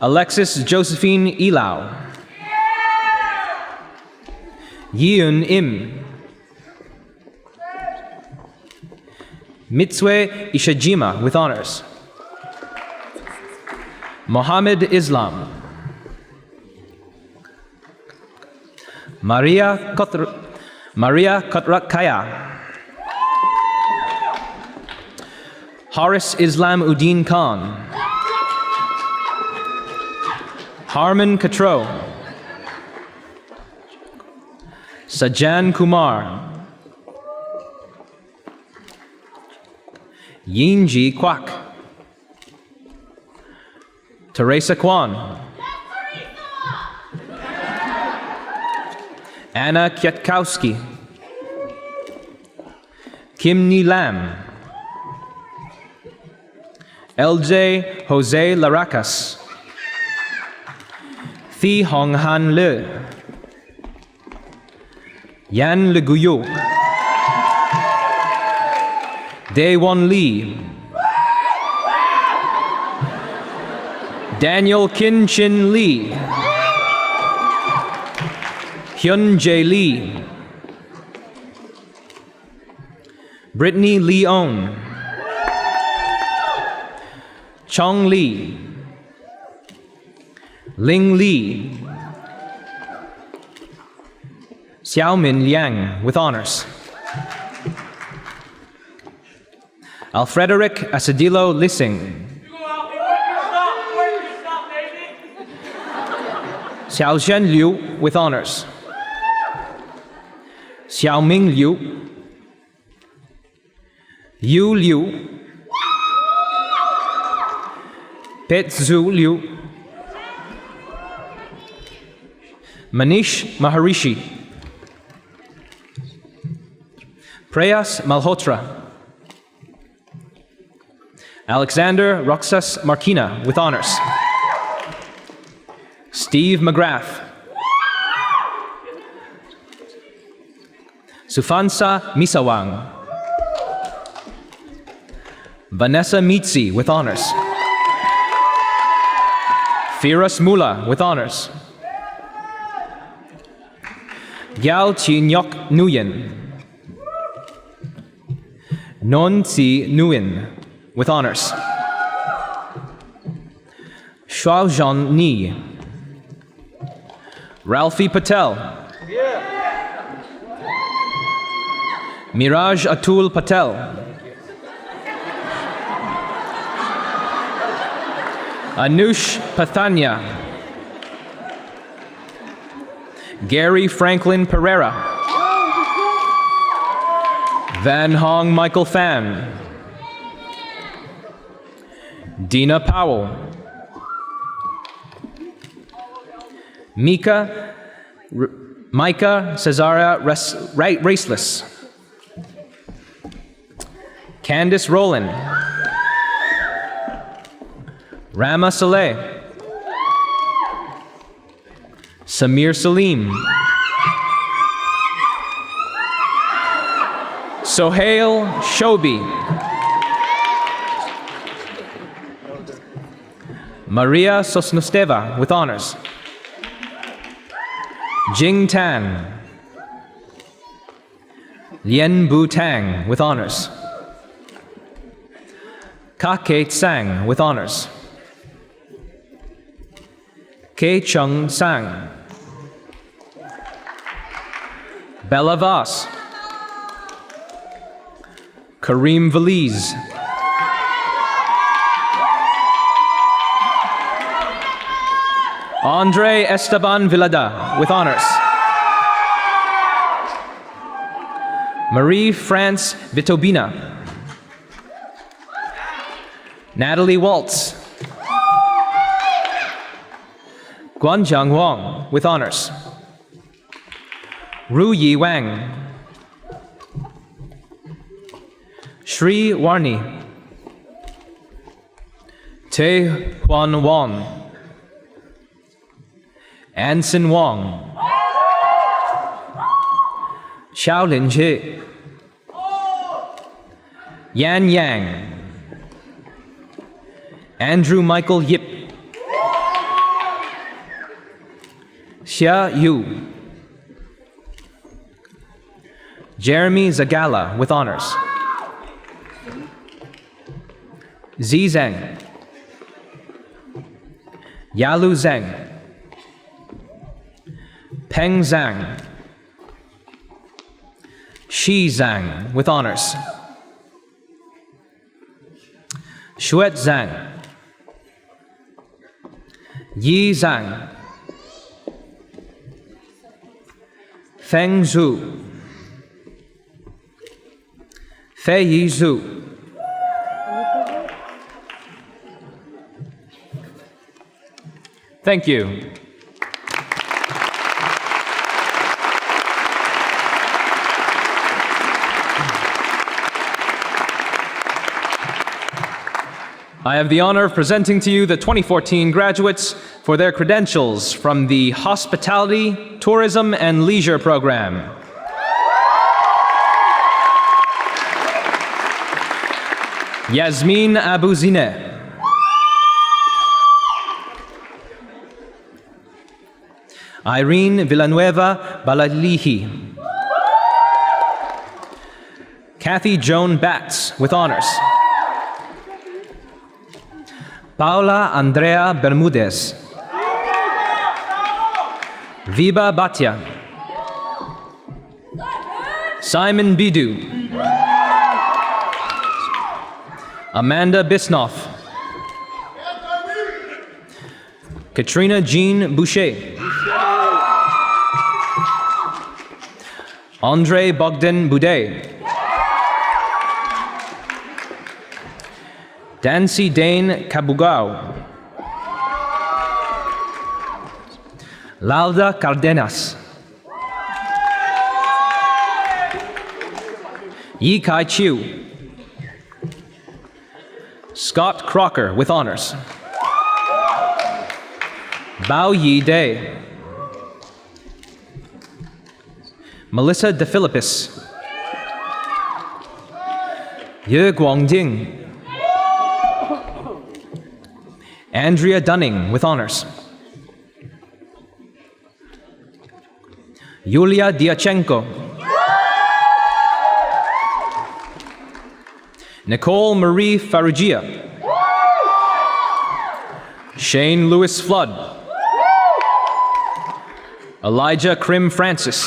Alexis Josephine Ilau, Yiyun Im, Mitsue Ishijima with honors. Mohammed Islam, Maria Kotrakaya, Haris Islam Uddin Khan, Harman Katro, Sajan Kumar, Yinji Kwak, Teresa Kwan, Anna Kwiatkowski, Kim Ni Lam, LJ Jose Laracas, Thi Hong Han Le, Yan Le Guyot, Daewon Lee, Daniel Kin Chin Lee, Hyun Jae Lee, Brittany Leon, Chong Lee, Ling Lee, Xiaomin Liang with honors. Alfrederic Asadilo Lissing, Xiaozhen Liu with honors. Xiaoming Liu, Yu Liu, Petzu Liu, Manish Maharishi, Prayas Malhotra, Alexander Roxas Markina with honors. Steve McGrath, Sufansa Misawang, Vanessa Mitzi with honors. Firas Mula with honors. Gyal Chi Nyok Nguyen, Non Si Nguyen with honors. Shuao Zhan Ni, Ralphie Patel, Miraj Atul Patel, Anush Pathanya, Gary Franklin Pereira, Van Hong Michael Fan, Dina Powell, Micah Cesaria Raceless, Candice Rowland, Rama Saleh, Samir Salim, Sohail Shobi, Maria Sosnosteva with honors. Jing Tan, Lien Bu Tang with honors. Ka Kate Sang with honors. Kei Chung Sang, Bella Voss, Kareem Valiz, Andre Esteban Villada with honors. Marie France Vitobina, Natalie Waltz, Guanjiang Wang with honors. Ru Yi Wang, Sri Warni, Te Huan Wang, Anson Wong, Xiaolin Che, Yan Yang. Andrew Michael Yip. Xia Yu. Jeremy Zagala with honors. Zi Zheng. Yalu Zheng. Peng Zhang. Shi Zhang with honors. Shuet Zhang. Yi Zhang. Feng Zhu. Fei Yi Zhu. Thank you. I have the honor of presenting to you the 2014 graduates for their credentials from the Hospitality, Tourism, and Leisure program. Yasmin Abuzine. Irene Villanueva Balalihi. Kathy Joan Batts with honors. Paula Andrea Bermudez. Viba Bhatia. Simon Bidu. Amanda Bisnoff. Katrina Jean Boucher. Andre Bogdan Boudet. Dancy Dane Kabugao. Lauda Cardenas. Yi Kai Chiu. Scott Crocker with honors. Bao Yi Day. Melissa DeFilippis. Ye Guangding. Andrea Dunning with honors. Yulia Diachenko. Nicole Marie Farugia. Shane Lewis Flood. Elijah Krim Francis.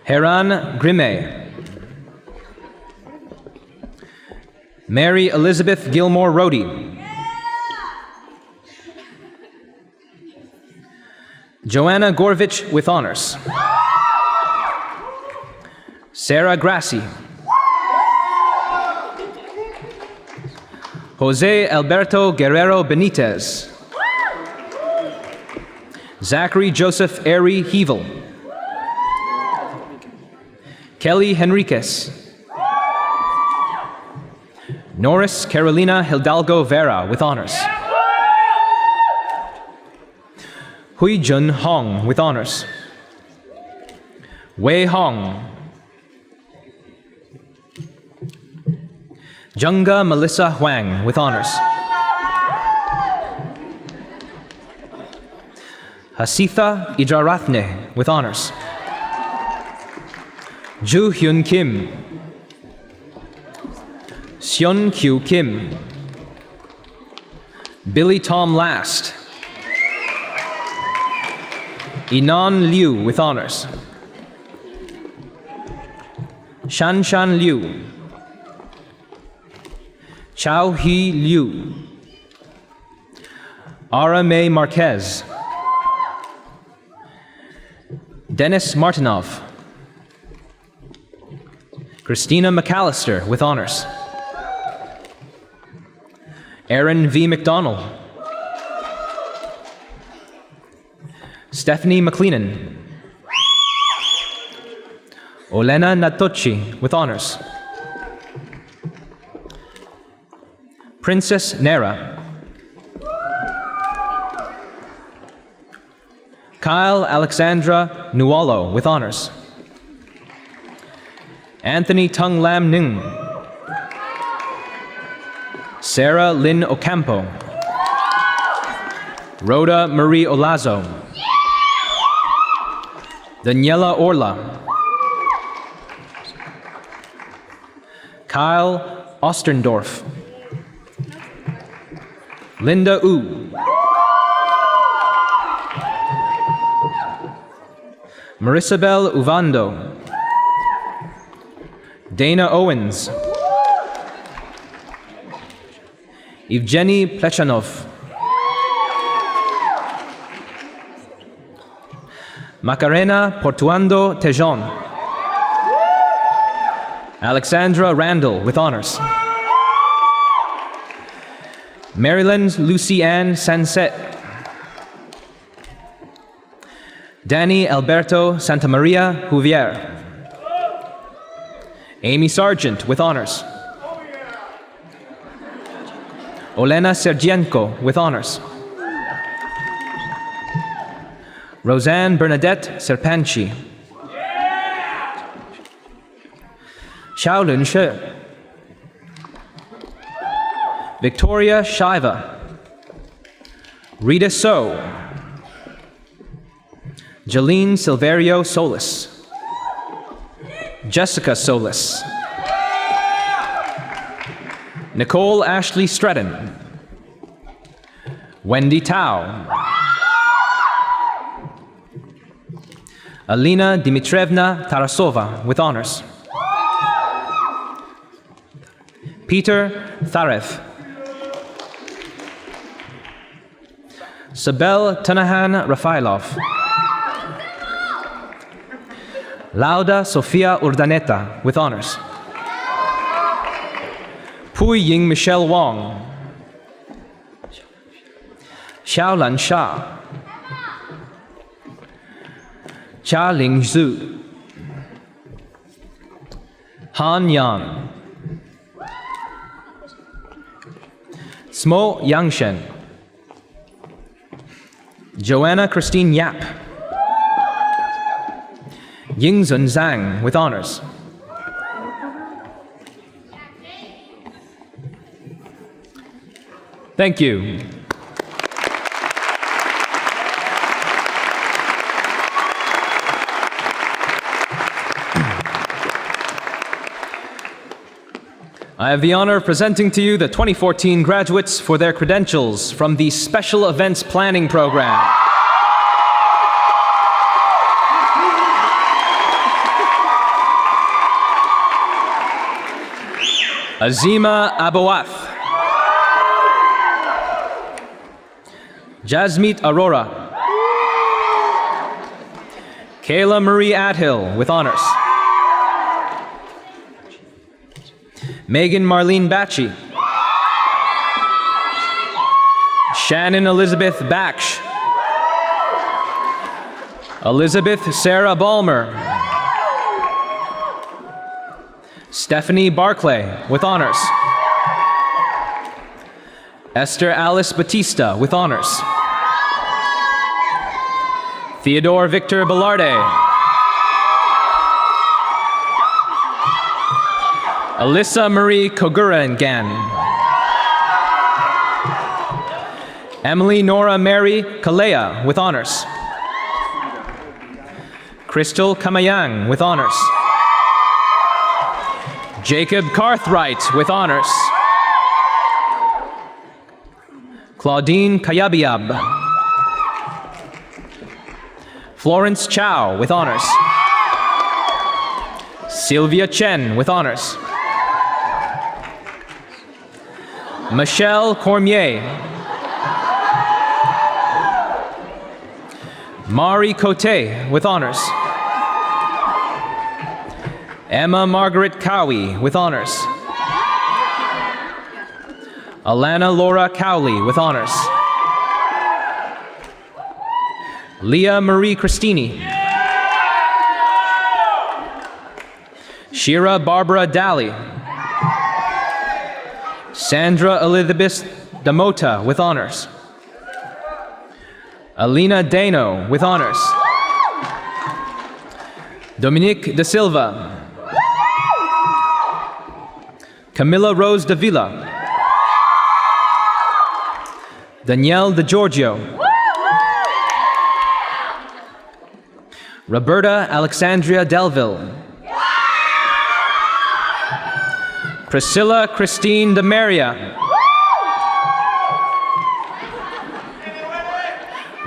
Heran Grimme. Mary Elizabeth Gilmore Rohde. Joanna Gorvich with honors. Sarah Grassi. Jose Alberto Guerrero Benitez. Zachary Joseph Airy Hevel. Kelly Henriquez. Norris Carolina Hidalgo Vera with honors. Hui Jun Hong with honors. Wei Hong. Junga Melissa Huang with honors. Hasitha Idrarathne with honors. Ju Hyun Kim. Seon Kyu Kim. Billy Tom Last. Inan Liu with honors. Shan Shan Liu. Chao He Liu. Ara May Marquez. Dennis Martinov. Christina McAllister with honors. Aaron V. McDonald. Stephanie McLennan. Olena Natochi with honors. Princess Nera. Kyle Alexandra Nuolo with honors. Anthony Tung Lam Ning. Sarah Lynn Ocampo. Rhoda Marie Olazo. Daniela Orla. Kyle Osterndorf. Linda Wu. Marisabel Uvando. Dana Owens. Evgeny Plechanov. Macarena Portuando Tejon. Alexandra Randall with honors. Marilyn Lucy Ann Sanset. Danny Alberto Santamaria Huvier. Amy Sargent with honors. Olena Sergienko with honors. Roseanne Bernadette Serpanchi. Xiaolun She. Victoria Shiva. Rita So. Jeline Silverio Solis. Jessica Solis. Nicole Ashley Stretton. Wendy Tao. Alina Dimitrievna Tarasova with honors. Peter Tharev. Sabel Tanahan Rafailov. Lauda Sofia Urdaneta with honors. Pui Ying Michelle Wong. Xiaolan Sha. Cha Ling Zhu. Han Yang. Smo Yangshen. Joanna Christine Yap. Yingzhen Zhang with honors. Thank you. I have the honor of presenting to you the 2014 graduates for their credentials from the Special Events Planning Program. Azima Abouath. Jasmeet Arora. Kayla Marie Adhill with honors. Megan Marlene Batchy. Shannon Elizabeth Baksh. Elizabeth Sarah Balmer. Stephanie Barclay with honors. Esther Alice Batista with honors. Theodore Victor Bellarde. Alyssa Marie Kogurangan. Emily Nora Mary Kalea with honors. Crystal Kamayang with honors. Jacob Carthright with honors. Claudine Kayabiab. Florence Chow with honors. Sylvia Chen with honors. Michelle Cormier. Mari Cote with honors. Emma Margaret Cowie with honors. Alana Laura Cowley with honors. Leah Marie Christini. Shira Barbara Daly. Sandra Elizabeth Damota with honors. Alina Dano with honors. Dominique De Silva. Camilla Rose Davila. Danielle DeGiorgio. Roberta Alexandria Delville. Priscilla Christine DeMaria.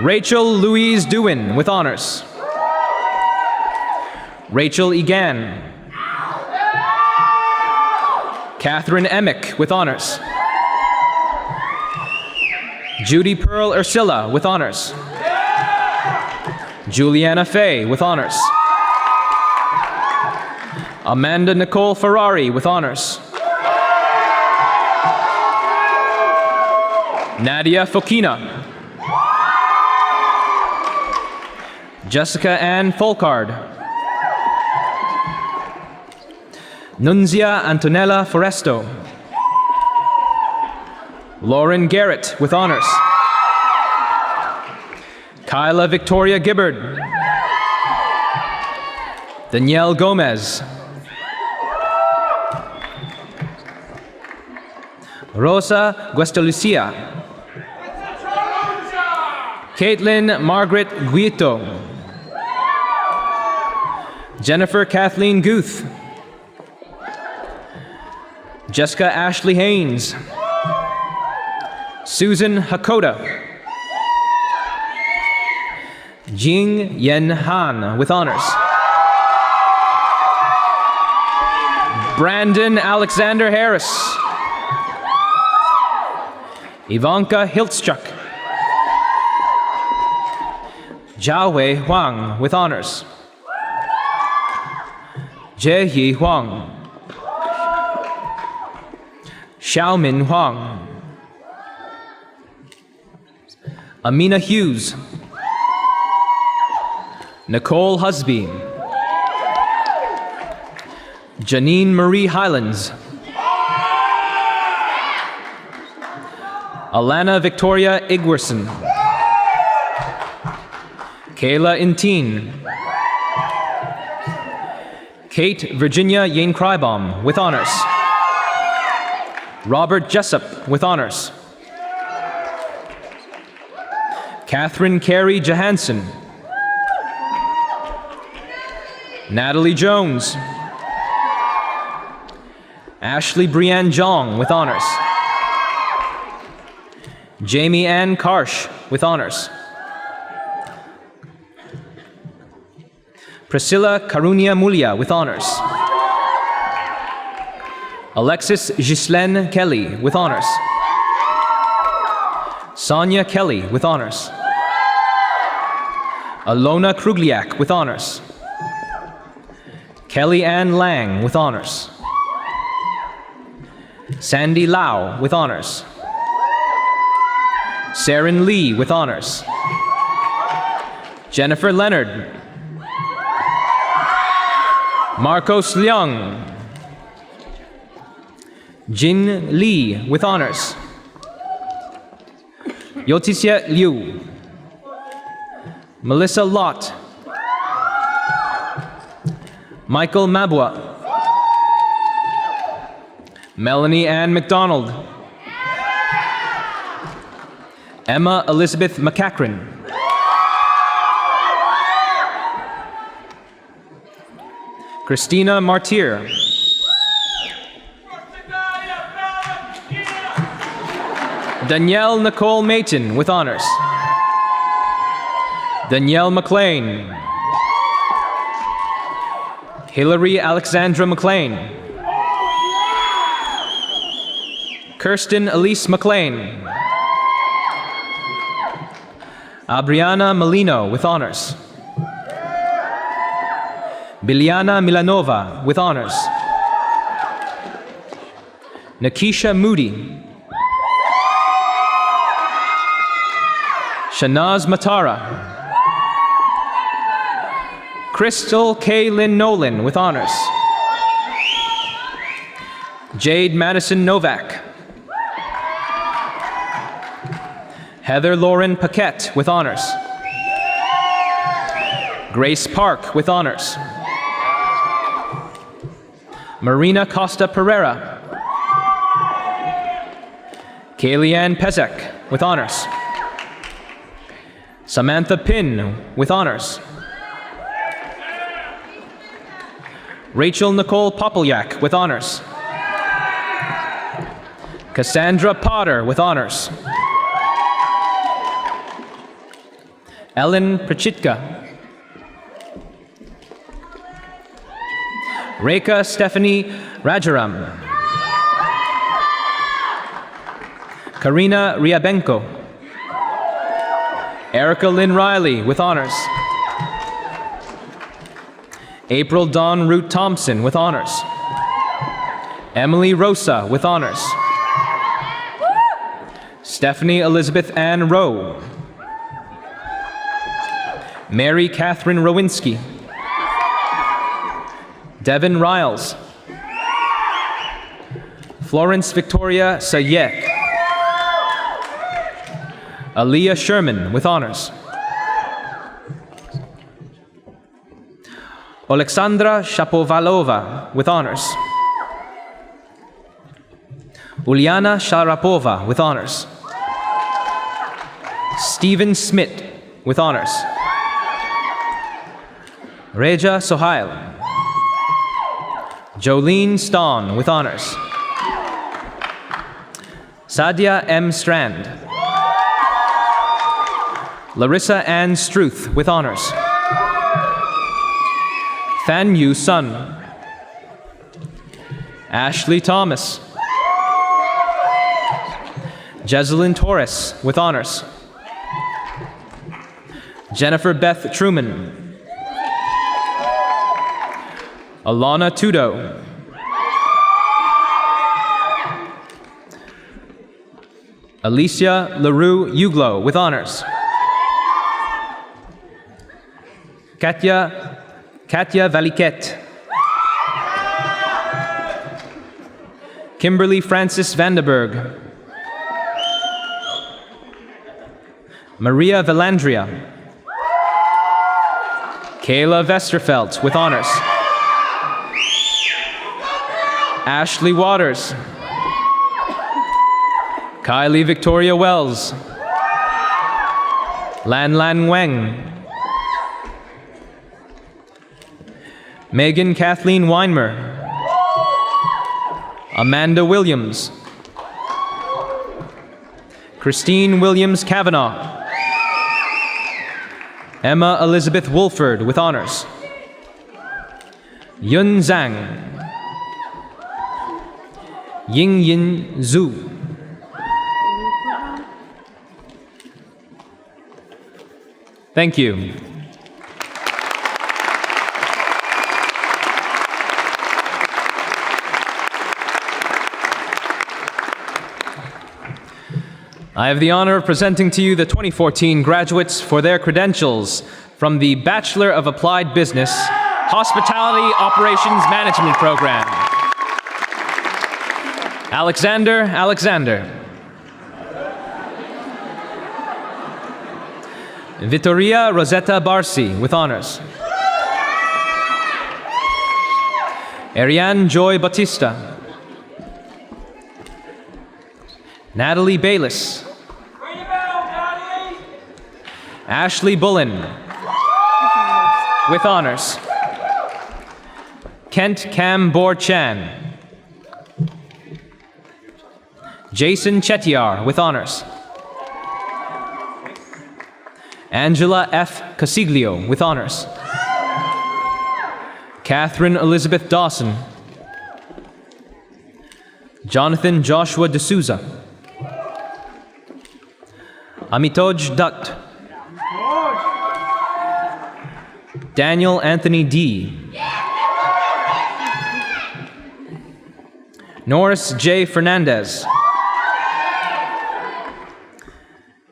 Rachel Louise Dewin with honors. Rachel Egan. Catherine Emick with honors. Judy Pearl Ursula with honors. Juliana Fay with honors. Amanda Nicole Ferrari with honors. Nadia Fokina. Jessica Ann Folcard. Nunzia Antonella Foresto. Lauren Garrett with honors. Kyla Victoria Gibbard. Danielle Gomez. Rosa Guestalucia. Caitlin Margaret Guito. Jennifer Kathleen Guth. Jessica Ashley Haynes. Susan Hakoda. Jing Yen Han with honors. Brandon Alexander Harris. Ivanka Hiltschuk. Jiawei Huang with honors. Jieyi Huang. Xiaomin Huang. Amina Hughes. Nicole Husby. Janine Marie Highlands. Alana Victoria Igwerson. Kayla Intine. Kate Virginia Yane Krybaum with honors. Robert Jessup with honors. Catherine Carey Johansson. Natalie Jones. Ashley Brianne Jong with honors. Jamie Ann Karsh with honors. Priscilla Karunia Mulia with honors. Alexis Ghislaine Kelly with honors. Sonia Kelly with honors. Alona Krugliak with honors. Kelly Ann Lang with honors. Sandy Lau with honors. Saren Lee with honors. Jennifer Leonard. Marcos Leung. Jin Lee with honors. Yoticia Liu. Melissa Lott. Michael Mabwa. Melanie Ann McDonald. Emma Elizabeth McCachran. Christina Martyr. Danielle Nicole Mayton with honors. Danielle McLean. Hillary Alexandra McLean. Kirsten Elise McLean. Abriana Molino with honors. Biliana Milanova with honors. Nakisha Moody. Shanaz Matara. Crystal K. Lynn Nolan with honors. Jade Madison Novak. Heather Lauren Paquette with honors. Grace Park with honors. Marina Costa Pereira. Kayleanne Pezek with honors. Samantha Pinn with honors. Rachel Nicole Popolyak with honors. Cassandra Potter with honors. Ellen Prachitka. Rekha Stephanie Rajaram. Karina Ryabenko. Erica Lynn Riley with honors. April Dawn Root Thompson with honors. Emily Rosa with honors. Stephanie Elizabeth Ann Rowe. Mary Catherine Rowinski. Devin Riles. Florence Victoria Sayek. Aaliyah Sherman with honors. Alexandra Shapovalova with honors. Uliana Sharapova with honors. Stephen Smith with honors. Reja Sohail. Jolene Stawn with honors. Sadia M. Strand. Larissa Ann Struth with honors. Fan Yu Sun. Ashley Thomas. Jezelyn Torres with honors. Jennifer Beth Truman. Alana Tudo. Alicia LaRue Uglo with honors. Katya Valiket. Kimberly Francis Vanderberg. Maria Valandria. Kayla Vesterfelt with honors. Ashley Waters. Kylie Victoria Wells. Lan Lan Weng. Megan Kathleen Weinmer. Amanda Williams. Christine Williams Kavanaugh. Emma Elizabeth Wolford with honors. Yun Zhang. Ying Yin Zhu. Thank you. I have the honor of presenting to you the 2014 graduates for their credentials from the Bachelor of Applied Business, Hospitality Operations Management Program. Alexander. Vittoria Rosetta Barsi with honors. Ariane Joy Batista. Natalie Bayless. Ashley Bullen with honors. Kent Cam Bor Chan. Jason Chetiar with honors. Angela F. Casiglio with honors. Catherine Elizabeth Dawson. Jonathan Joshua D'Souza. Amitoj Dutt. Daniel Anthony D. Norris J. Fernandez.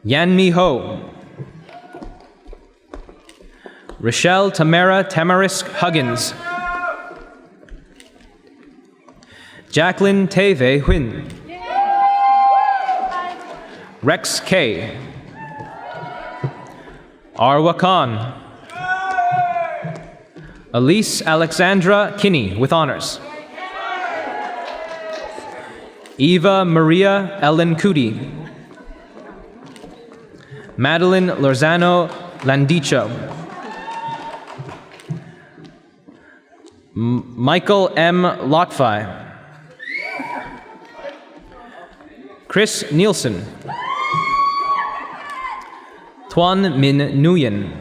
Yanmi Ho. Rochelle Tamara Tamarisk Huggins. Jacqueline Teve Huynh. Rex K. Arwa Khan. Elise Alexandra Kinney with honors. Eva Maria Ellen Cudi. Madeline Lorzano Landicho. Michael M. Lotfi. Chris Nielsen. Tuan Min Nguyen.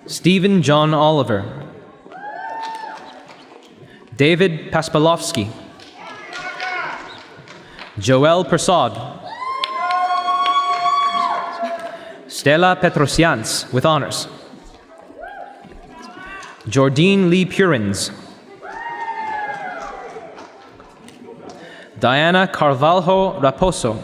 Stephen John Oliver. David Paspalovsky. Joel Prasad. Stella Petrosians with honors. Jordine Lee Purins. Diana Carvalho Raposo.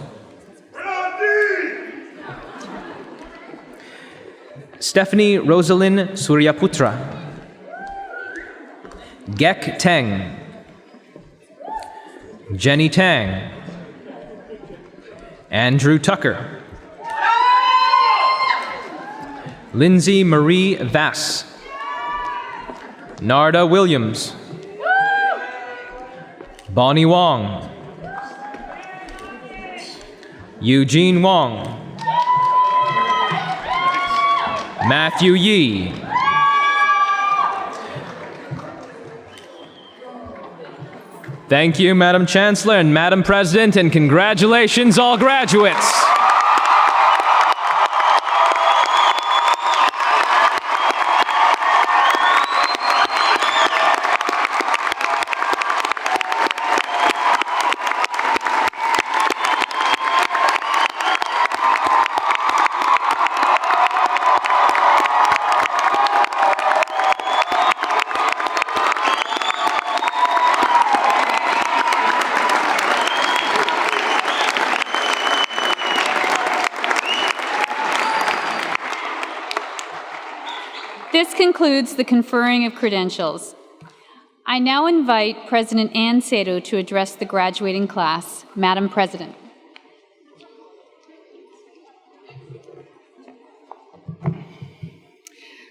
Stephanie Rosalind Suryaputra. Gek Teng. Jenny Tang. Andrew Tucker. Lindsay Marie Vass. Narda Williams. Bonnie Wong. Eugene Wong. Matthew Yee. Thank you, Madam Chancellor and Madam President, and congratulations, all graduates. This concludes the conferring of credentials. I now invite President Ann Sado to address the graduating class. Madam President.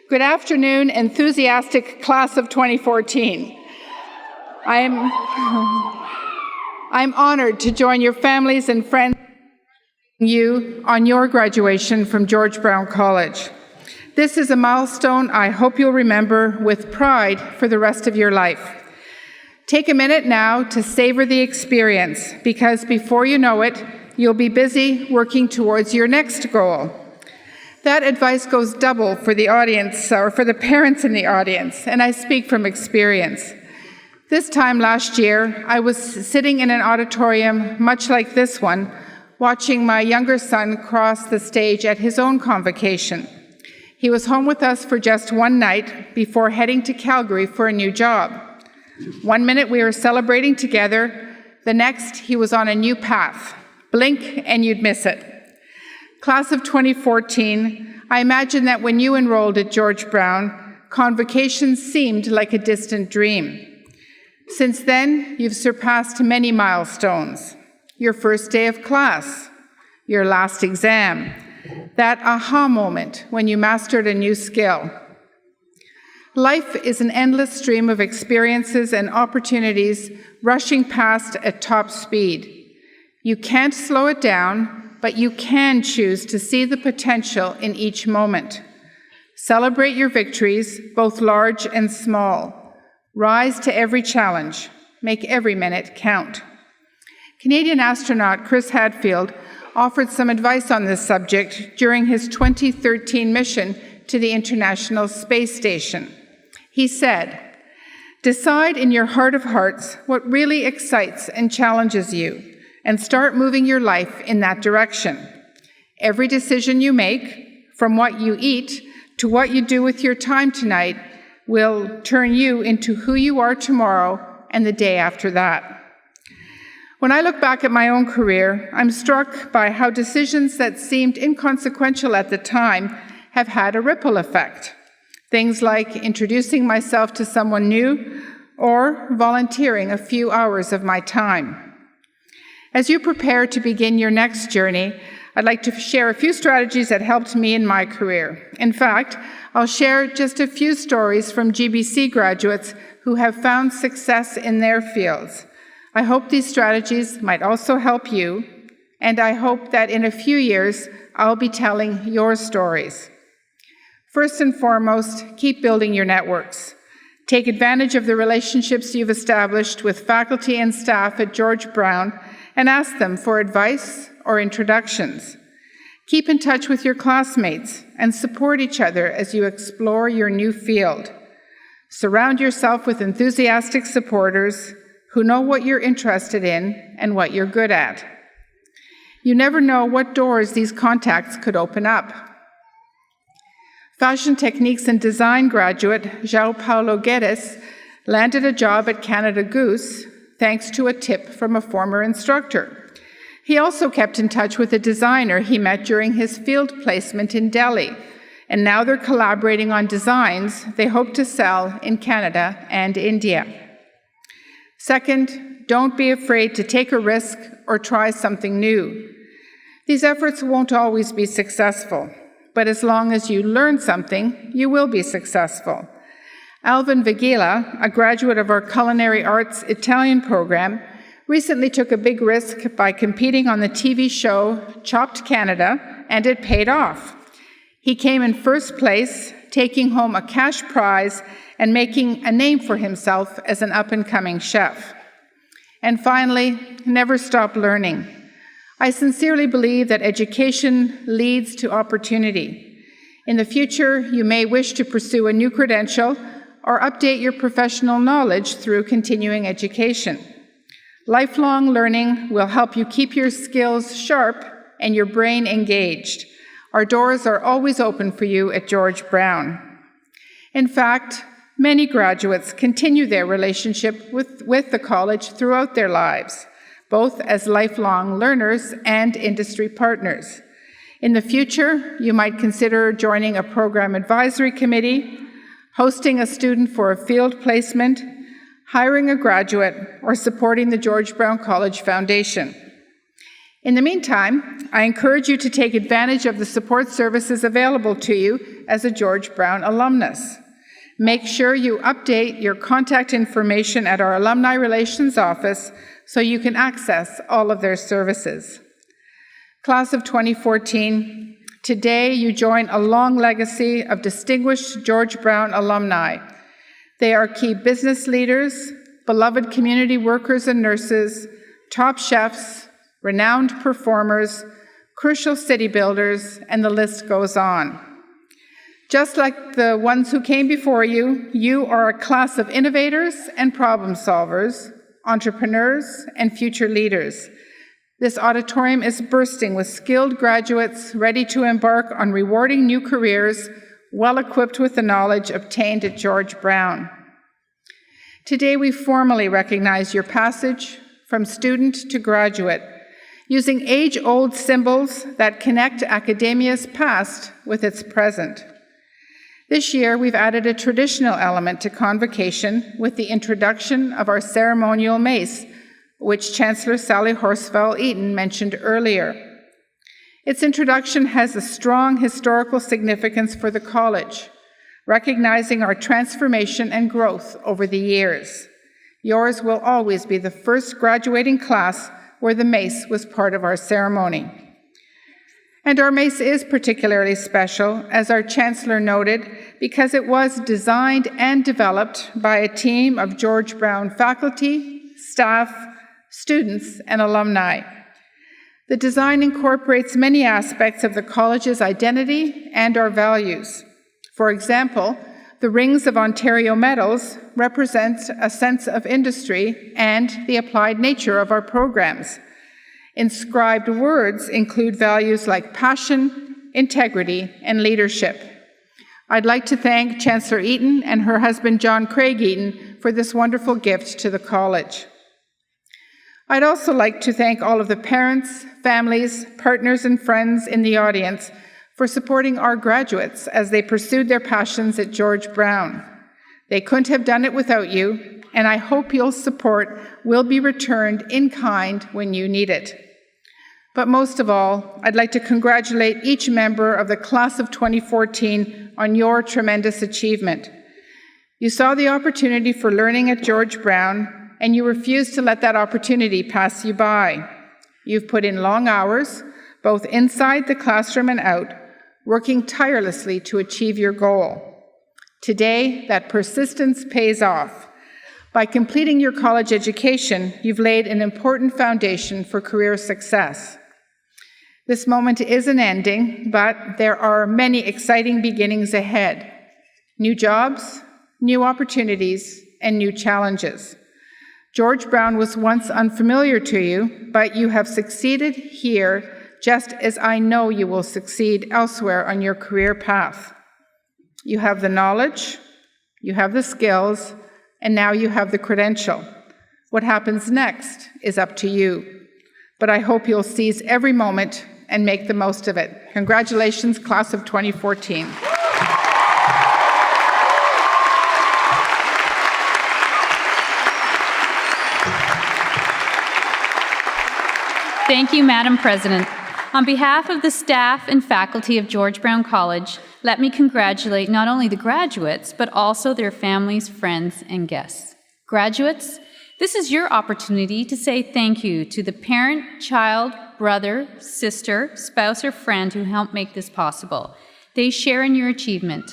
Good afternoon, enthusiastic class of 2014. I'm honored to join your families and friends on your graduation from George Brown College. This is a milestone I hope you'll remember with pride for the rest of your life. Take a minute now to savor the experience, because before you know it, you'll be busy working towards your next goal. That advice goes double for the audience, or for the parents in the audience, and I speak from experience. This time last year, I was sitting in an auditorium much like this one, watching my younger son cross the stage at his own convocation. He was home with us for just one night before heading to Calgary for a new job. 1 minute we were celebrating together, the next he was on a new path. Blink and you'd miss it. Class of 2014, I imagine that when you enrolled at George Brown, convocation seemed like a distant dream. Since then, you've surpassed many milestones. Your first day of class, your last exam, that aha moment when you mastered a new skill. Life is an endless stream of experiences and opportunities rushing past at top speed. You can't slow it down, but you can choose to see the potential in each moment. Celebrate your victories, both large and small. Rise to every challenge. Make every minute count. Canadian astronaut Chris Hadfield offered some advice on this subject during his 2013 mission to the International Space Station. He said, "Decide in your heart of hearts what really excites and challenges you, and start moving your life in that direction. Every decision you make, from what you eat to what you do with your time tonight, will turn you into who you are tomorrow and the day after that." When I look back at my own career, I'm struck by how decisions that seemed inconsequential at the time have had a ripple effect. Things like introducing myself to someone new or volunteering a few hours of my time. As you prepare to begin your next journey, I'd like to share a few strategies that helped me in my career. In fact, I'll share just a few stories from GBC graduates who have found success in their fields. I hope these strategies might also help you, and I hope that in a few years, I'll be telling your stories. First and foremost, keep building your networks. Take advantage of the relationships you've established with faculty and staff at George Brown and ask them for advice or introductions. Keep in touch with your classmates and support each other as you explore your new field. Surround yourself with enthusiastic supporters who know what you're interested in and what you're good at. You never know what doors these contacts could open up. Fashion Techniques and Design graduate João Paulo Guedes landed a job at Canada Goose thanks to a tip from a former instructor. He also kept in touch with a designer he met during his field placement in Delhi, and now they're collaborating on designs they hope to sell in Canada and India. Second, don't be afraid to take a risk or try something new. These efforts won't always be successful, but as long as you learn something, you will be successful. Alvin Vigila, a graduate of our Culinary Arts Italian program, recently took a big risk by competing on the TV show Chopped Canada, and it paid off. He came in first place, taking home a cash prize and making a name for himself as an up-and-coming chef. And finally, never stop learning. I sincerely believe that education leads to opportunity. In the future, you may wish to pursue a new credential or update your professional knowledge through continuing education. Lifelong learning will help you keep your skills sharp and your brain engaged. Our doors are always open for you at George Brown. In fact, many graduates continue their relationship with the college throughout their lives, both as lifelong learners and industry partners. In the future, you might consider joining a program advisory committee, hosting a student for a field placement, hiring a graduate, or supporting the George Brown College Foundation. In the meantime, I encourage you to take advantage of the support services available to you as a George Brown alumnus. Make sure you update your contact information at our Alumni Relations Office so you can access all of their services. Class of 2014, today you join a long legacy of distinguished George Brown alumni. They are key business leaders, beloved community workers and nurses, top chefs, renowned performers, crucial city builders, and the list goes on. Just like the ones who came before you, you are a class of innovators and problem solvers, entrepreneurs, and future leaders. This auditorium is bursting with skilled graduates ready to embark on rewarding new careers, well equipped with the knowledge obtained at George Brown. Today, we formally recognize your passage from student to graduate, using age-old symbols that connect academia's past with its present. This year, we've added a traditional element to Convocation with the introduction of our ceremonial mace, which Chancellor Sally Horsfall-Eaton mentioned earlier. Its introduction has a strong historical significance for the college, recognizing our transformation and growth over the years. Yours will always be the first graduating class where the mace was part of our ceremony. And our mace is particularly special, as our Chancellor noted, because it was designed and developed by a team of George Brown faculty, staff, students, and alumni. The design incorporates many aspects of the college's identity and our values. For example, the rings of Ontario medals represent a sense of industry and the applied nature of our programs. Inscribed words include values like passion, integrity, and leadership. I'd like to thank Chancellor Eaton and her husband John Craig Eaton for this wonderful gift to the college. I'd also like to thank all of the parents, families, partners, and friends in the audience for supporting our graduates as they pursued their passions at George Brown. They couldn't have done it without you, and I hope your support will be returned in kind when you need it. But most of all, I'd like to congratulate each member of the class of 2014 on your tremendous achievement. You saw the opportunity for learning at George Brown, and you refuse to let that opportunity pass you by. You've put in long hours, both inside the classroom and out, working tirelessly to achieve your goal. Today, that persistence pays off. By completing your college education, you've laid an important foundation for career success. This moment isn't ending, but there are many exciting beginnings ahead. New jobs, new opportunities, and new challenges. George Brown was once unfamiliar to you, but you have succeeded here just as I know you will succeed elsewhere on your career path. You have the knowledge, you have the skills, and now you have the credential. What happens next is up to you. But I hope you'll seize every moment and make the most of it. Congratulations, class of 2014. Thank you, Madam President. On behalf of the staff and faculty of George Brown College, let me congratulate not only the graduates, but also their families, friends, and guests. Graduates, this is your opportunity to say thank you to the parent, child, brother, sister, spouse, or friend who helped make this possible. They share in your achievement.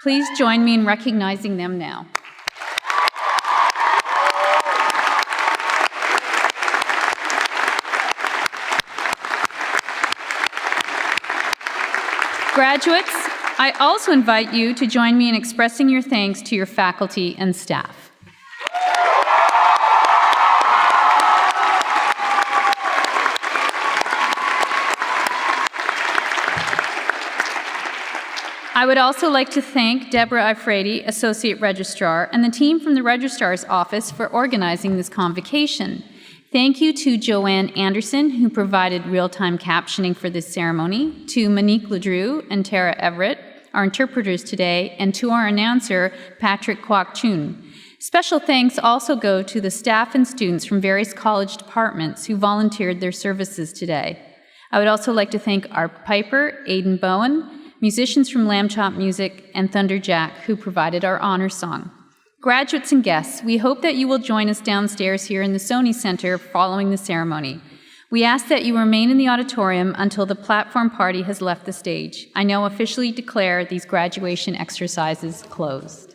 Please join me in recognizing them now. Graduates, I also invite you to join me in expressing your thanks to your faculty and staff. I would also like to thank Deborah Ifredi, Associate Registrar, and the team from the Registrar's Office for organizing this convocation. Thank you to Joanne Anderson, who provided real-time captioning for this ceremony, to Monique Ledrew and Tara Everett, our interpreters today, and to our announcer, Patrick Kwok-Chun. Special thanks also go to the staff and students from various college departments who volunteered their services today. I would also like to thank our piper, Aidan Bowen, musicians from Lamb Chop Music, and Thunder Jack, who provided our honor song. Graduates and guests, we hope that you will join us downstairs here in the Sony Center following the ceremony. We ask that you remain in the auditorium until the platform party has left the stage. I now officially declare these graduation exercises closed.